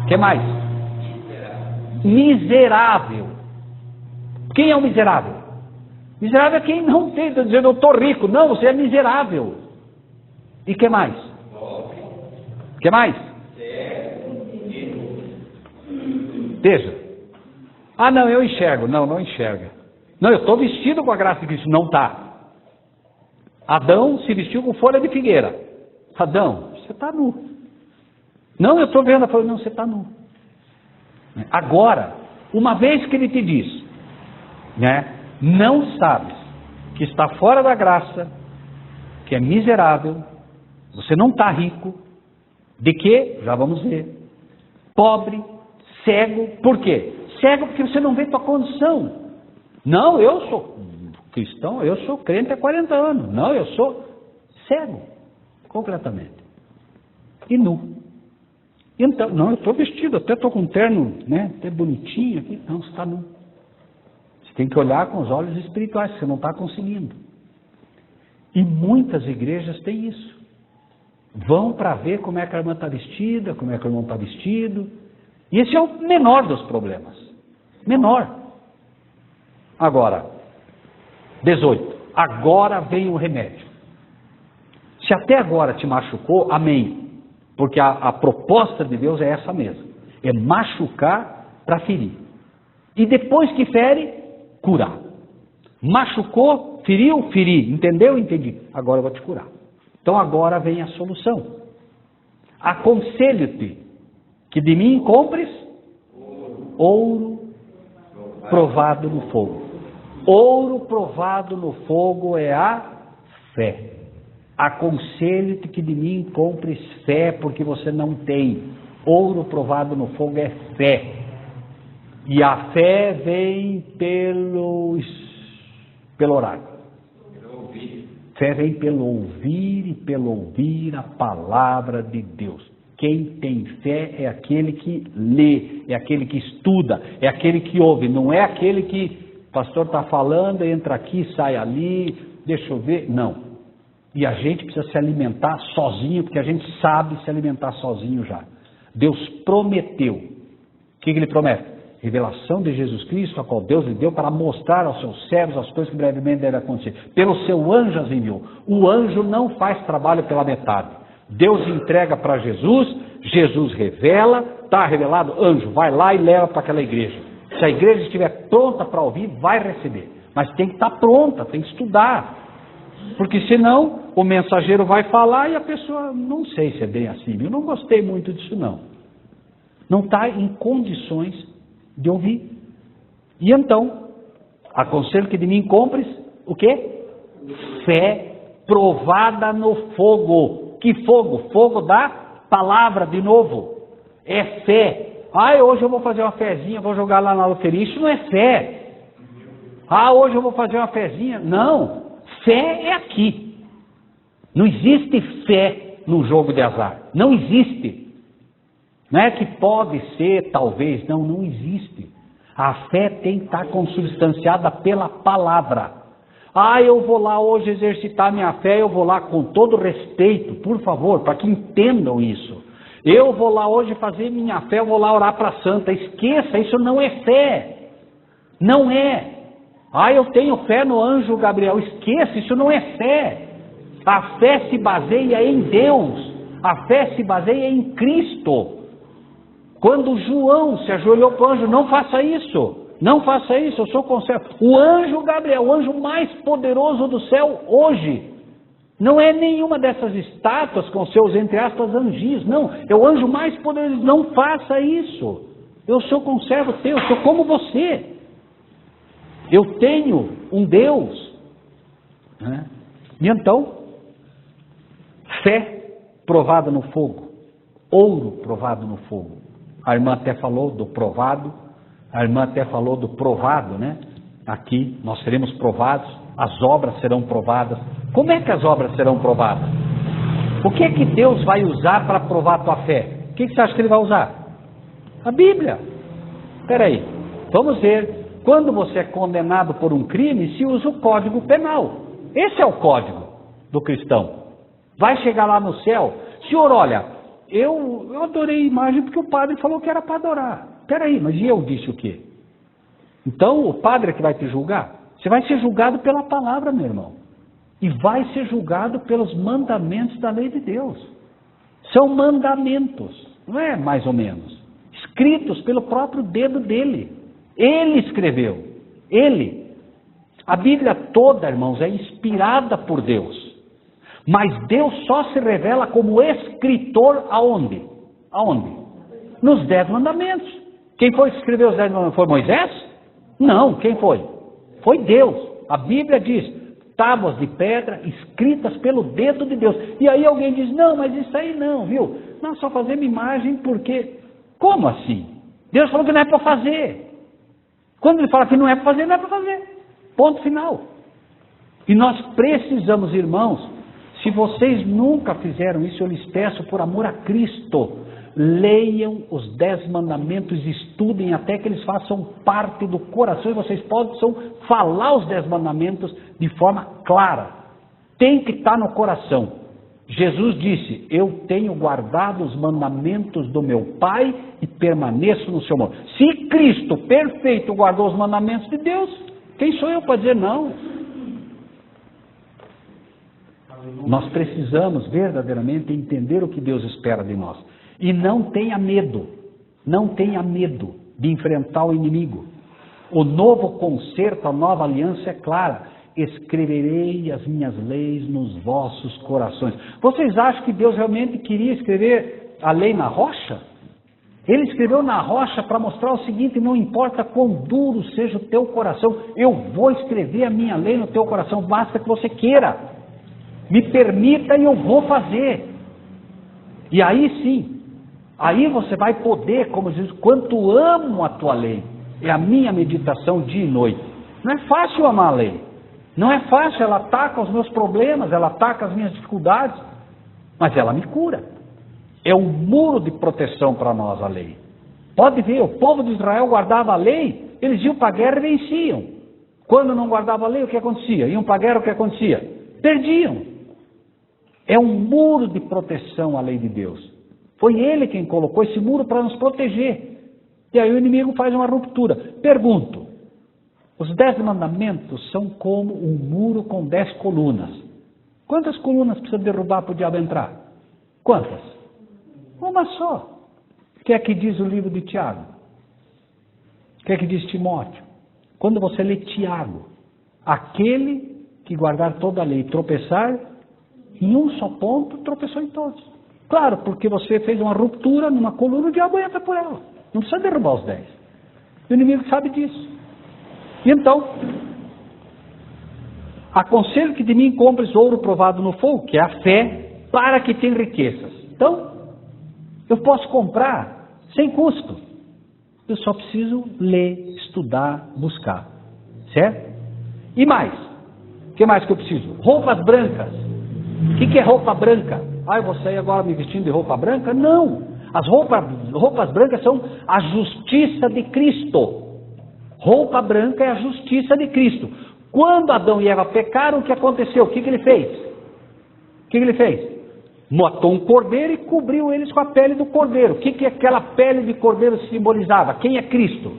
O que mais? Miserável. Quem é o miserável? Miserável é quem não tem, está dizendo eu estou rico. Não, você é miserável. E que mais? Que mais? Veja. Ah, não, eu enxergo. Não enxerga. Não, eu estou vestido com a graça de Cristo. Não está. Adão se vestiu com folha de figueira. Adão, você está nu. Não, eu estou vendo. Não, você está nu. Agora, uma vez que ele te diz, né, não sabes que está fora da graça, que é miserável, você não está rico, de que? Já vamos ver. Pobre, cego, por quê? Cego porque você não vê tua condição. Não, eu sou cristão, eu sou crente há 40 anos. Não, eu sou cego, completamente. E nu. Então, não, eu estou vestido, até estou com um terno, né, até bonitinho aqui. Não, você está nu. Você tem que olhar com os olhos espirituais, você não está conseguindo. E muitas igrejas têm isso. Vão para ver como é que a irmã está vestida, como é que o irmão está vestido. E esse é o menor dos problemas. Menor. Agora, 18. Agora vem o remédio. Se até agora te machucou, amém. Porque a proposta de Deus é essa mesmo. É machucar para ferir. E depois que fere, curar. Machucou, feriu, feri. Entendeu? Entendi. Agora eu vou te curar. Então agora vem a solução. Aconselho-te que de mim compres ouro provado no fogo. Ouro provado no fogo é a fé. Aconselho-te que de mim compres fé, porque você não tem. Ouro provado no fogo é fé. E a fé vem pelo oráculo. Fé vem pelo ouvir e pelo ouvir a palavra de Deus. Quem tem fé é aquele que lê, é aquele que estuda, é aquele que ouve, não é aquele que o pastor está falando, entra aqui, sai ali, deixa eu ver. Não. E a gente precisa se alimentar sozinho, porque a gente sabe se alimentar sozinho já. Deus prometeu. O que ele promete? Revelação de Jesus Cristo, a qual Deus lhe deu para mostrar aos seus servos as coisas que brevemente devem acontecer. Pelo seu anjo as enviou. O anjo não faz trabalho pela metade. Deus entrega para Jesus, Jesus revela, está revelado, anjo, vai lá e leva para aquela igreja. Se a igreja estiver pronta para ouvir, vai receber. Mas tem que estar pronta, tem que estudar. Porque senão o mensageiro vai falar e a pessoa, não sei se é bem assim, eu não gostei muito disso não. Não está em condições de ouvir. E então, aconselho que de mim compres, o quê? Fé provada no fogo. Que fogo? Fogo da palavra, de novo. É fé. Hoje eu vou fazer uma fezinha, vou jogar lá na loteria. Isso não é fé. Hoje eu vou fazer uma fezinha. Não. Fé é aqui. Não existe fé no jogo de azar. Não existe. Não é que pode ser, talvez. Não, não existe. A fé tem que estar consubstanciada pela palavra. Eu vou lá hoje exercitar minha fé, eu vou lá com todo respeito, por favor, para que entendam isso. Eu vou lá hoje fazer minha fé, eu vou lá orar para a santa. Esqueça, isso não é fé. Não é. Eu tenho fé no anjo Gabriel. Esqueça, isso não é fé. A fé se baseia em Deus. A fé se baseia em Cristo. Quando João se ajoelhou para o anjo, não faça isso. Não faça isso, eu sou conservo. O anjo Gabriel, o anjo mais poderoso do céu hoje, não é nenhuma dessas estátuas com seus, entre aspas, anjinhos, não. É o anjo mais poderoso. Não faça isso. Eu sou conservo teu, eu sou como você. Eu tenho um Deus. Né? E então, fé provada no fogo, ouro provado no fogo. A irmã até falou do provado. A irmã até falou do provado, né? Aqui nós seremos provados, as obras serão provadas. Como é que as obras serão provadas? O que é que Deus vai usar para provar a tua fé? O que você acha que Ele vai usar? A Bíblia. Espera aí, vamos ver. Quando você é condenado por um crime, se usa o Código Penal. Esse é o código do cristão. Vai chegar lá no céu, senhor, olha, eu adorei a imagem porque o padre falou que era para adorar. Espera aí, mas e eu disse o quê? Então o padre é que vai te julgar? Você vai ser julgado pela palavra, meu irmão. E vai ser julgado pelos mandamentos da lei de Deus. São mandamentos, não é mais ou menos. Escritos pelo próprio dedo dele. Ele escreveu. Ele. A Bíblia toda, irmãos, é inspirada por Deus. Mas Deus só se revela como escritor aonde? Aonde? Nos 10 mandamentos. Quem foi que escreveu os 10 mandamentos? Foi Moisés? Não, quem foi? Foi Deus. A Bíblia diz, tábuas de pedra escritas pelo dedo de Deus. E aí alguém diz, não, mas isso aí não, viu? Não, só fazer uma imagem porque... Como assim? Deus falou que não é para fazer. Quando Ele fala que não é para fazer, não é para fazer. Ponto final. E nós precisamos, irmãos, se vocês nunca fizeram isso, eu lhes peço por amor a Cristo, leiam os 10 mandamentos, estudem até que eles façam parte do coração e vocês possam falar os 10 mandamentos de forma clara. Tem que estar no coração. Jesus disse, eu tenho guardado os mandamentos do meu Pai e permaneço no seu amor. Se Cristo perfeito guardou os mandamentos de Deus, quem sou eu para dizer não? Nós precisamos verdadeiramente entender o que Deus espera de nós. E não tenha medo de enfrentar o inimigo. O novo concerto, a nova aliança é clara. Escreverei as minhas leis nos vossos corações. Vocês acham que Deus realmente queria escrever a lei na rocha? Ele escreveu na rocha para mostrar o seguinte, não importa quão duro seja o teu coração, eu vou escrever a minha lei no teu coração, basta que você queira. Me permita e eu vou fazer. E aí sim, aí você vai poder, como diz, quanto amo a tua lei, é a minha meditação dia e noite. Não é fácil amar a lei. Não é fácil, ela ataca os meus problemas, ela ataca as minhas dificuldades, mas ela me cura. É um muro de proteção para nós a lei. Pode ver, o povo de Israel guardava a lei, eles iam para a guerra e venciam. Quando não guardava a lei, o que acontecia? Iam para a guerra, o que acontecia? Perdiam. É um muro de proteção a lei de Deus. Foi Ele quem colocou esse muro para nos proteger. E aí o inimigo faz uma ruptura. Pergunto, os 10 mandamentos são como um muro com 10 colunas. Quantas colunas precisa derrubar para o diabo entrar? Quantas? Uma só. O que é que diz o livro de Tiago? O que é que diz Timóteo? Quando você lê Tiago, aquele que guardar toda a lei e tropeçar em um só ponto, tropeçou em todos. Claro, porque você fez uma ruptura numa coluna, o diabo entra por ela. Não precisa derrubar os 10. O inimigo sabe disso. E então, aconselho que de mim compres ouro provado no fogo, que é a fé, para que tenha riquezas. Então, eu posso comprar sem custo. Eu só preciso ler, estudar, buscar. Certo? E mais? O que mais que eu preciso? Roupas brancas. O que é roupa branca? Eu vou sair agora me vestindo de roupa branca? Não. As roupas brancas são a justiça de Cristo. Roupa branca é a justiça de Cristo. Quando Adão e Eva pecaram, o que aconteceu? O que ele fez? O que ele fez? Matou um cordeiro e cobriu eles com a pele do cordeiro. O que aquela pele de cordeiro simbolizava? Quem é Cristo?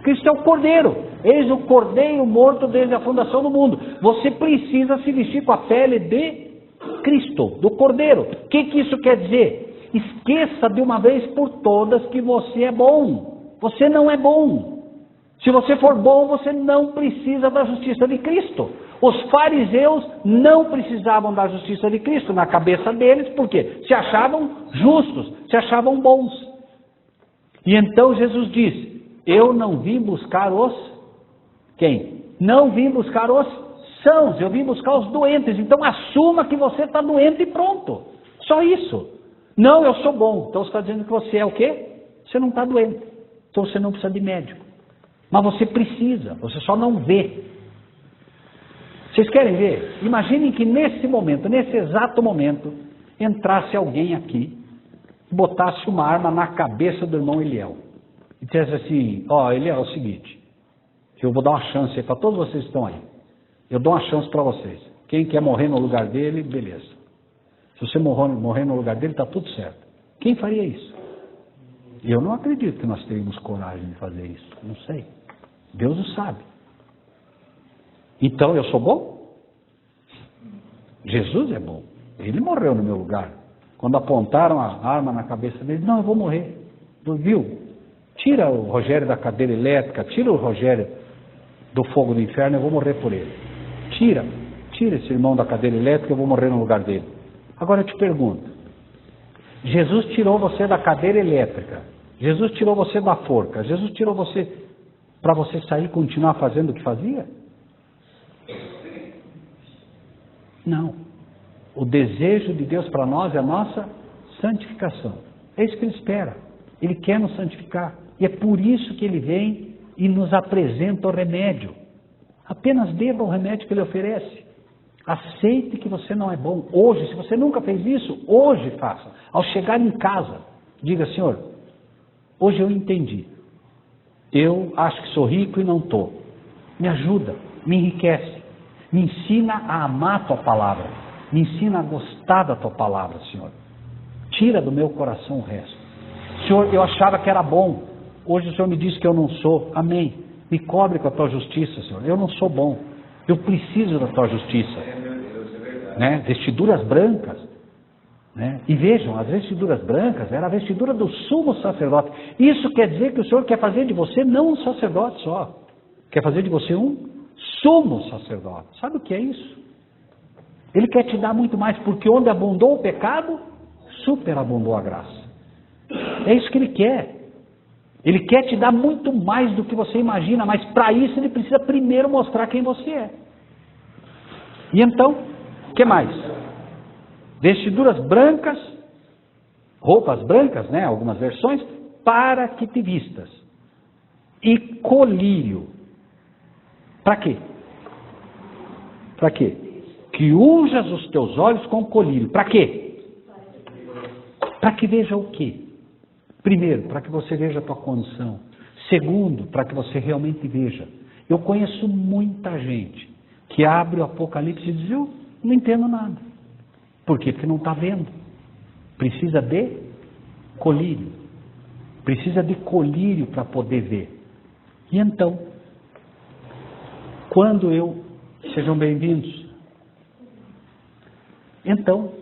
Cristo é o cordeiro. Eis o cordeiro morto desde a fundação do mundo. Você precisa se vestir com a pele de Cristo, do cordeiro. O que isso quer dizer? Esqueça de uma vez por todas que você é bom. Você não é bom. Se você for bom, você não precisa da justiça de Cristo. Os fariseus não precisavam da justiça de Cristo na cabeça deles, porque se achavam justos, se achavam bons. E então Jesus diz: eu não vim buscar os... Quem? Não vim buscar os sãos, eu vim buscar os doentes. Então assuma que você está doente e pronto. Só isso. Não, eu sou bom. Então você está dizendo que você é o quê? Você não está doente. Então você não precisa de médico. Mas você precisa, você só não vê. Vocês querem ver? Imaginem que nesse momento, nesse exato momento, entrasse alguém aqui, botasse uma arma na cabeça do irmão Eliel. E dissesse assim: Eliel, é o seguinte, eu vou dar uma chance aí para todos vocês que estão aí. Eu dou uma chance para vocês. Quem quer morrer no lugar dele, beleza. Se você morrer no lugar dele, está tudo certo. Quem faria isso? Eu não acredito que nós teríamos coragem de fazer isso. Não sei. Deus o sabe. Então eu sou bom? Jesus é bom. Ele morreu no meu lugar. Quando apontaram a arma na cabeça dele, não, eu vou morrer. Viu? Tira o Rogério da cadeira elétrica, tira o Rogério do fogo do inferno, eu vou morrer por ele. Tira esse irmão da cadeira elétrica, eu vou morrer no lugar dele. Agora eu te pergunto, Jesus tirou você da cadeira elétrica, Jesus tirou você da forca, Jesus tirou você para você sair e continuar fazendo o que fazia? Não. O desejo de Deus para nós é a nossa santificação. É isso que Ele espera. Ele quer nos santificar. E é por isso que Ele vem e nos apresenta o remédio. Apenas beba o remédio que Ele oferece. Aceite que você não é bom. Hoje, se você nunca fez isso, hoje faça. Ao chegar em casa, diga: Senhor, hoje eu entendi. Eu acho que sou rico e não estou. Me ajuda, me enriquece. Me ensina a amar a Tua palavra. Me ensina a gostar da Tua palavra, Senhor. Tira do meu coração o resto. Senhor, eu achava que era bom. Hoje o Senhor me diz que eu não sou. Amém. Me cobre com a Tua justiça, Senhor. Eu não sou bom. Eu preciso da Tua justiça. Né? Vestiduras brancas. Né? E vejam, as vestiduras brancas era a vestidura do sumo sacerdote. Isso quer dizer que o Senhor quer fazer de você não um sacerdote só. Quer fazer de você um sumo sacerdote. Sabe o que é isso? Ele quer te dar muito mais, porque onde abundou o pecado, superabundou a graça. É isso que Ele quer. Ele quer te dar muito mais do que você imagina, mas para isso Ele precisa primeiro mostrar quem você é. E então, o que mais? Vestiduras brancas, roupas brancas, né? Algumas versões, para que te vistas. E colírio. Para quê? Para quê? Que unjas os teus olhos com colírio. Para quê? Para que veja o quê? Primeiro, para que você veja a tua condição. Segundo, para que você realmente veja. Eu conheço muita gente que abre o Apocalipse e diz, eu não entendo nada. Por quê? Porque não está vendo. Precisa de colírio. Precisa de colírio para poder ver. E então, quando sejam bem-vindos. Então,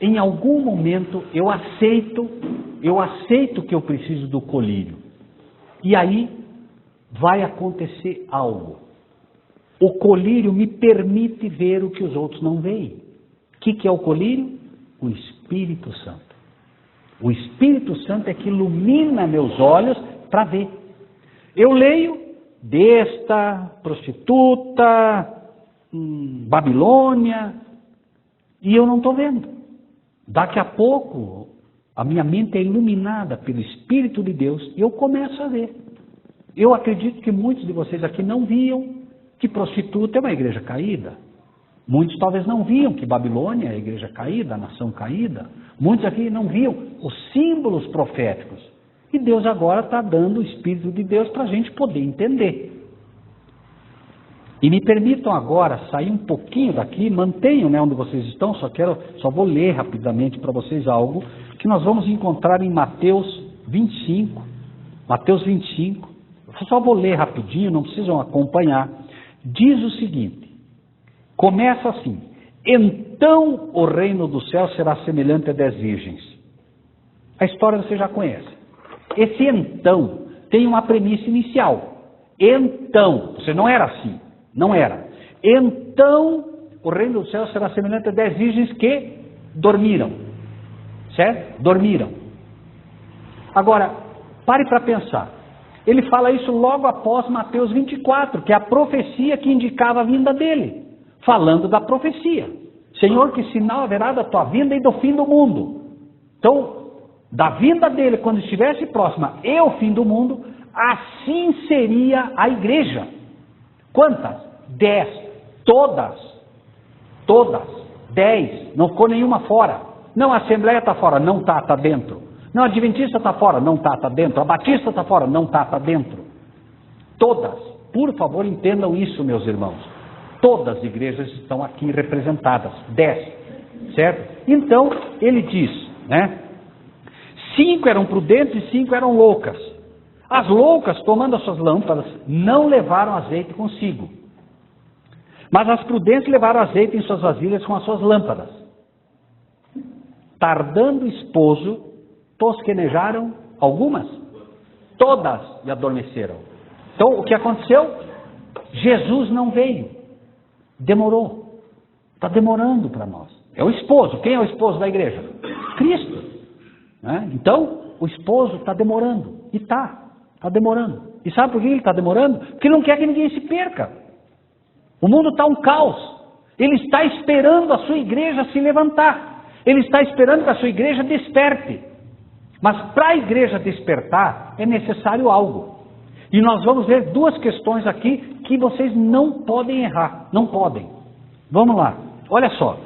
em algum momento eu aceito que eu preciso do colírio. E aí vai acontecer algo. O colírio me permite ver o que os outros não veem. O que é o colírio? O Espírito Santo. O Espírito Santo é que ilumina meus olhos para ver. Eu leio besta, prostituta, Babilônia, e eu não estou vendo. Daqui a pouco, a minha mente é iluminada pelo Espírito de Deus e eu começo a ver. Eu acredito que muitos de vocês aqui não viam que prostituta é uma igreja caída. Muitos talvez não viam que Babilônia é a igreja caída, a nação caída. Muitos aqui não viam os símbolos proféticos. E Deus agora está dando o Espírito de Deus para a gente poder entender. E me permitam agora sair um pouquinho daqui, mantenham, onde vocês estão, só vou ler rapidamente para vocês algo que nós vamos encontrar em Mateus 25. Mateus 25, eu só vou ler rapidinho, não precisam acompanhar. Diz o seguinte, começa assim, então o reino do céu será semelhante a 10 virgens. A história você já conhece. Esse então tem uma premissa inicial. Então, você não era assim. Não era. Então, o reino do céu será semelhante a 10 virgens que dormiram. Certo? Dormiram. Agora, pare para pensar. Ele fala isso logo após Mateus 24, que é a profecia que indicava a vinda dele. Falando da profecia. Senhor, que sinal haverá da tua vinda e do fim do mundo? Então, da vinda dele, quando estivesse próxima, e o fim do mundo, assim seria a igreja. Quantas? 10. Todas. 10. Não ficou nenhuma fora. Não, a Assembleia está fora. Não está, está dentro. Não, a Adventista está fora. Não está, está dentro. A Batista está fora. Não está, está dentro. Todas. Por favor, entendam isso, meus irmãos. Todas as igrejas estão aqui representadas. 10. Certo? Então, ele diz, 5 eram prudentes e 5 eram loucas. As loucas, tomando as suas lâmpadas, não levaram azeite consigo. Mas as prudentes levaram azeite em suas vasilhas com as suas lâmpadas. Tardando o esposo, tosquenejaram algumas, todas e adormeceram. Então, o que aconteceu? Jesus não veio. Demorou. Está demorando para nós. É o esposo. Quem é o esposo da igreja? Cristo. Então, o esposo está demorando. E está demorando. E sabe por que ele está demorando? Porque não quer que ninguém se perca. O mundo está um caos. Ele está esperando a sua igreja se levantar. Ele está esperando que a sua igreja desperte. Mas para a igreja despertar, é necessário algo. E nós vamos ver 2 questões aqui que vocês não podem errar. Não podem. Vamos lá. Olha só.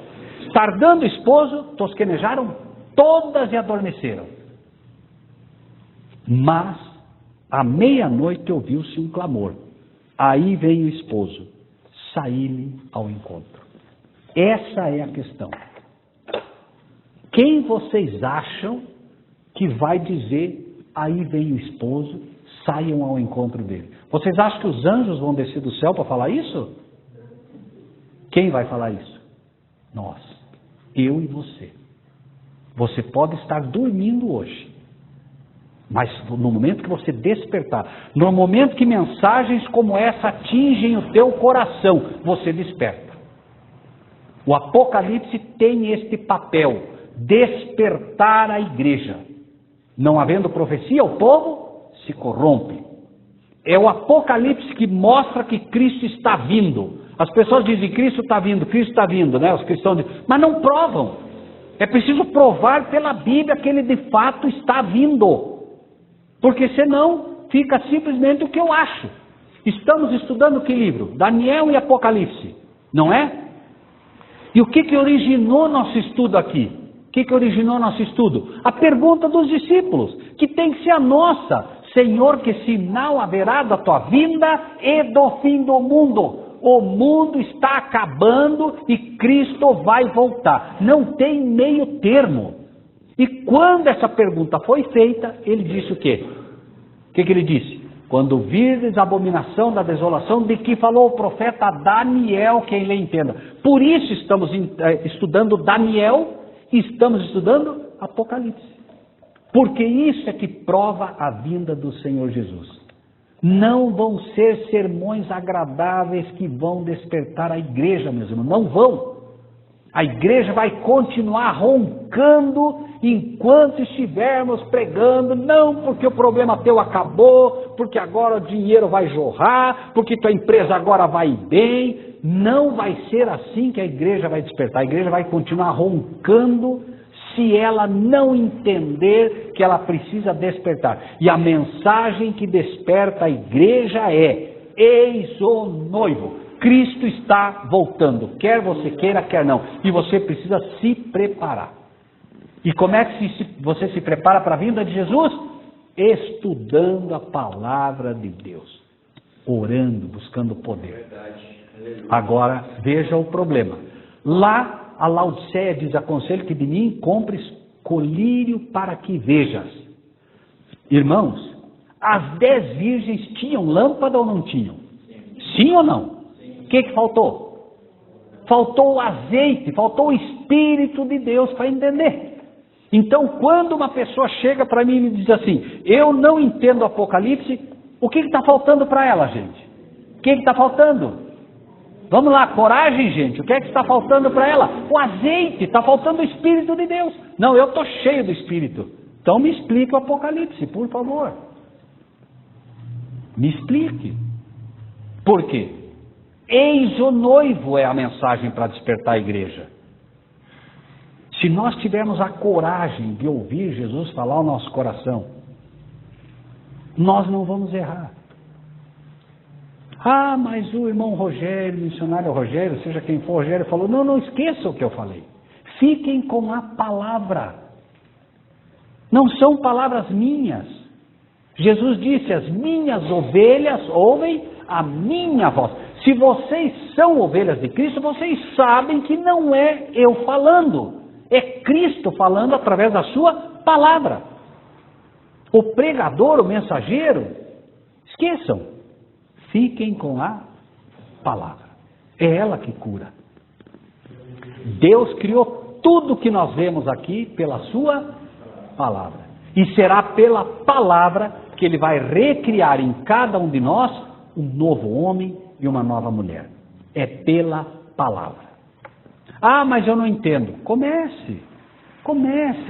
Tardando o esposo, tosquenejaram todas e adormeceram. Mas, à meia-noite ouviu-se um clamor. Aí vem o esposo. Saí-lhe ao encontro. Essa é a questão. Quem vocês acham que vai dizer, aí vem o esposo, saiam ao encontro dele? Vocês acham que os anjos vão descer do céu para falar isso? Quem vai falar isso? Nós. Eu e você. Você pode estar dormindo hoje. Mas no momento que você despertar, no momento que mensagens como essa atingem o teu coração, você desperta. O Apocalipse tem este papel, despertar a igreja. Não havendo profecia, o povo se corrompe. É o Apocalipse que mostra que Cristo está vindo. As pessoas dizem, Cristo está vindo, os cristãos dizem, mas não provam. É preciso provar pela Bíblia que ele de fato está vindo. Porque senão fica simplesmente o que eu acho. Estamos estudando que livro? Daniel e Apocalipse. Não é? E o que originou nosso estudo aqui? O que originou nosso estudo? A pergunta dos discípulos, que tem que ser a nossa. Senhor, que sinal haverá da tua vinda e do fim do mundo? O mundo está acabando e Cristo vai voltar. Não tem meio termo. E quando essa pergunta foi feita, ele disse o quê? O que ele disse? Quando virdes a abominação da desolação, de que falou o profeta Daniel, quem lhe entenda. Por isso estamos estudando Daniel e estamos estudando Apocalipse. Porque isso é que prova a vinda do Senhor Jesus. Não vão ser sermões agradáveis que vão despertar a igreja, meus irmãos. Não vão. A igreja vai continuar roncando enquanto estivermos pregando, não porque o problema teu acabou, porque agora o dinheiro vai jorrar, porque tua empresa agora vai bem. Não vai ser assim que a igreja vai despertar. A igreja vai continuar roncando se ela não entender que ela precisa despertar. E a mensagem que desperta a igreja é: eis o noivo. Cristo está voltando, quer você queira, quer não. E você precisa se preparar. E como é que você se prepara para a vinda de Jesus? Estudando a palavra de Deus. Orando, buscando poder. Agora, veja o problema. Lá, a Laodiceia diz: aconselho que de mim compres colírio para que vejas. Irmãos, as 10 virgens tinham lâmpada ou não tinham? Sim ou não? O que faltou? Faltou o azeite, faltou o Espírito de Deus para entender. Então, quando uma pessoa chega para mim e me diz assim: eu não entendo o Apocalipse, o que está faltando para ela, gente? O que está faltando? Vamos lá, coragem, gente. O que é que está faltando para ela? O azeite, está faltando o Espírito de Deus. Não, eu estou cheio do Espírito. Então me explique o Apocalipse, por favor. Me explique. Por quê? Eis o noivo é a mensagem para despertar a igreja. Se nós tivermos a coragem de ouvir Jesus falar ao nosso coração, nós não vamos errar. Ah, mas o irmão Rogério, o missionário Rogério, seja quem for Rogério, falou: não esqueçam o que eu falei. Fiquem com a palavra. Não são palavras minhas. Jesus disse: as minhas ovelhas ouvem a minha voz. Se vocês são ovelhas de Cristo, vocês sabem que não é eu falando. É Cristo falando através da sua palavra. O pregador, o mensageiro, esqueçam. Fiquem com a palavra. É ela que cura. Deus criou tudo que nós vemos aqui pela sua palavra. E será pela palavra que Ele vai recriar em cada um de nós um novo homem e uma nova mulher. É pela palavra. Ah, mas eu não entendo. Comece,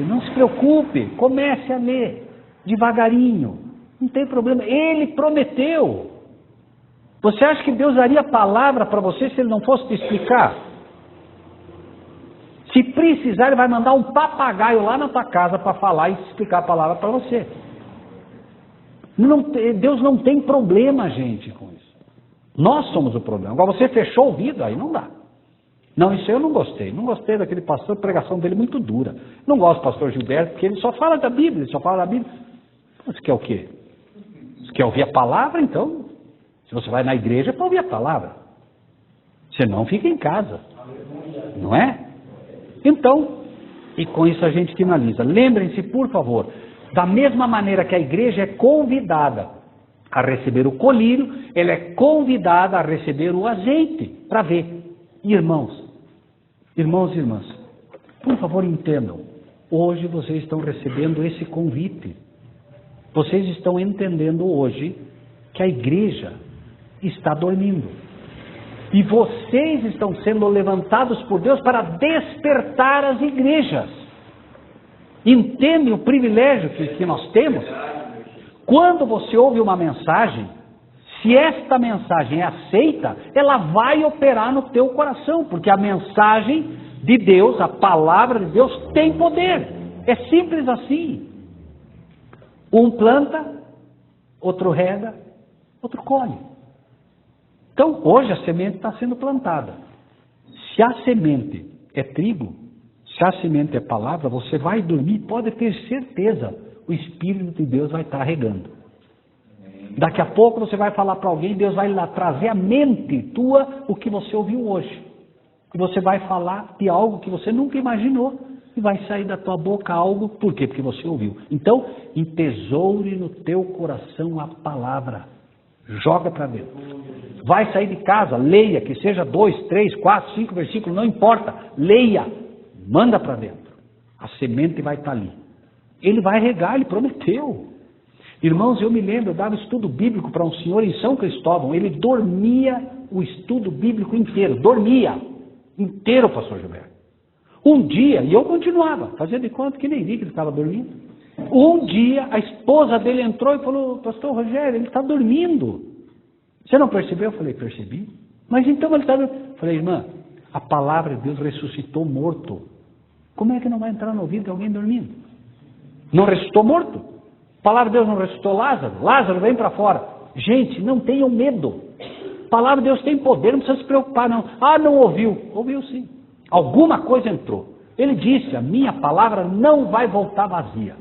não se preocupe, comece a ler, devagarinho, não tem problema. Ele prometeu. Você acha que Deus daria palavra para você se Ele não fosse te explicar? Se precisar, Ele vai mandar um papagaio lá na tua casa para falar e explicar a palavra para você. Deus não tem problema, gente, com isso. Nós somos o problema. Agora você fechou o ouvido, aí não dá. Não, isso eu não gostei. Não gostei daquele pastor, a pregação dele muito dura. Não gosto do pastor Gilberto, porque ele só fala da Bíblia, Você quer o quê? Você quer ouvir a palavra? Então, se você vai na igreja, é para ouvir a palavra. Se não, fica em casa. Não é? Então, e com isso a gente finaliza. Lembrem-se, por favor, da mesma maneira que a igreja é convidada a receber o colírio, ela é convidada a receber o azeite, para ver. Irmãos e irmãs, por favor entendam, hoje vocês estão recebendo esse convite. Vocês estão entendendo hoje que a igreja está dormindo. E vocês estão sendo levantados por Deus para despertar as igrejas. Entendem o privilégio que nós temos? Quando você ouve uma mensagem, se esta mensagem é aceita, ela vai operar no teu coração, porque a mensagem de Deus, a palavra de Deus, tem poder. É simples assim. Um planta, outro rega, outro colhe. Então, hoje a semente está sendo plantada. Se a semente é trigo, se a semente é palavra, você vai dormir, pode ter certeza, o Espírito de Deus vai estar regando. Daqui a pouco você vai falar para alguém, Deus vai lá trazer à mente tua o que você ouviu hoje. E você vai falar de algo que você nunca imaginou. E vai sair da tua boca algo, por quê? Porque você ouviu. Então, entesoure no teu coração a palavra. Joga para dentro. Vai sair de casa, leia, que seja 2, 3, 4, 5 versículos, não importa. Leia, manda para dentro. A semente vai estar ali. Ele vai regar, ele prometeu. Irmãos, eu me lembro, eu dava estudo bíblico para um senhor em São Cristóvão. Ele dormia o estudo bíblico inteiro. Dormia inteiro, pastor Gilberto. Um dia, e eu continuava, fazendo de conta que nem vi que ele estava dormindo. Um dia, a esposa dele entrou e falou, pastor Rogério, ele está dormindo. Você não percebeu? Eu falei, percebi. Mas então ele está dormindo. Eu falei, irmã, a palavra de Deus ressuscitou morto. Como é que não vai entrar no ouvido de alguém dormindo? Não ressuscitou morto? A palavra de Deus não ressuscitou Lázaro? Lázaro, vem para fora. Gente, não tenham medo. A palavra de Deus tem poder, não precisa se preocupar não. Ah, não ouviu. Ouviu sim. Alguma coisa entrou. Ele disse, a minha palavra não vai voltar vazia.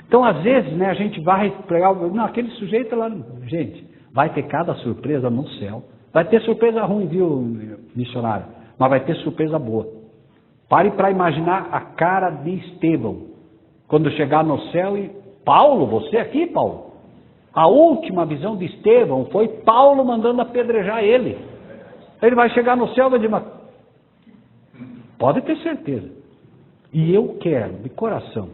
Então, às vezes, né, a gente vai pregar, não, aquele sujeito lá, gente, vai ter cada surpresa no céu. Vai ter surpresa ruim, viu, missionário? Mas vai ter surpresa boa. Pare para imaginar a cara de Estevão, quando chegar no céu e, Paulo, você aqui, Paulo? A última visão de Estevão foi Paulo mandando apedrejar ele. Ele vai chegar no céu e vai dizer, mas pode ter certeza. E eu quero, de coração,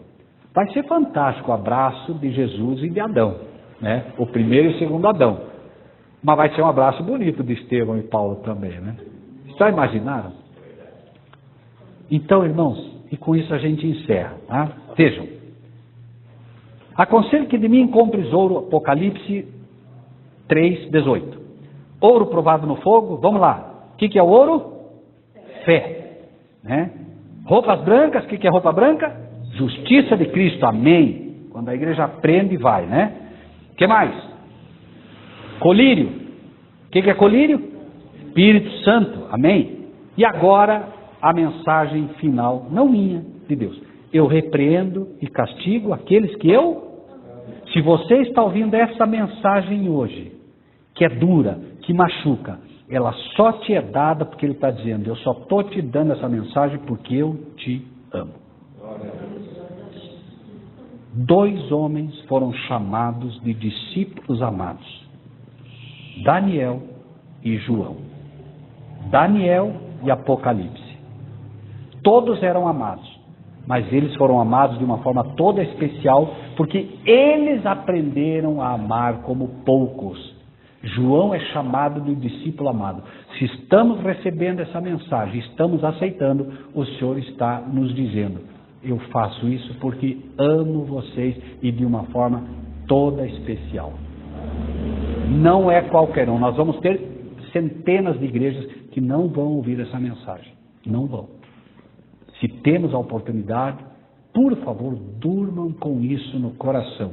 vai ser fantástico o abraço de Jesus e de Adão, né? O primeiro e o segundo Adão. Mas vai ser um abraço bonito de Estevão e Paulo também, né? Já imaginaram? Então, irmãos, e com isso a gente encerra, tá? Vejam. Aconselho que de mim compres ouro, Apocalipse 3:18. Ouro provado no fogo, vamos lá. O que é o ouro? Fé. Né? Roupas brancas, o que é roupa branca? Justiça de Cristo, amém. Quando a igreja aprende, vai, né? O que mais? Colírio. O que é colírio? Espírito Santo, amém. E agora a mensagem final, não minha, de Deus. Eu repreendo e castigo aqueles que eu... Se você está ouvindo essa mensagem hoje, que é dura, que machuca, ela só te é dada porque ele está dizendo, eu só estou te dando essa mensagem porque eu te amo. 2 homens foram chamados de discípulos amados, Daniel e João. Daniel e Apocalipse. Todos eram amados, mas eles foram amados de uma forma toda especial, porque eles aprenderam a amar como poucos. João é chamado de discípulo amado. Se estamos recebendo essa mensagem, estamos aceitando, o Senhor está nos dizendo, eu faço isso porque amo vocês e de uma forma toda especial. Não é qualquer um. Nós vamos ter centenas de igrejas que não vão ouvir essa mensagem. Não vão. Se temos a oportunidade, por favor, durmam com isso no coração.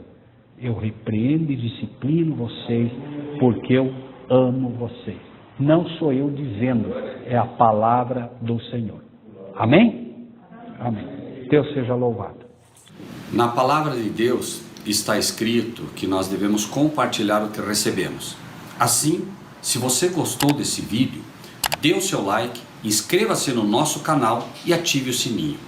Eu repreendo e disciplino vocês porque eu amo vocês. Não sou eu dizendo, é a palavra do Senhor. Amém? Amém. Deus seja louvado. Na palavra de Deus está escrito que nós devemos compartilhar o que recebemos. Assim, se você gostou desse vídeo, dê o seu like, inscreva-se no nosso canal e ative o sininho.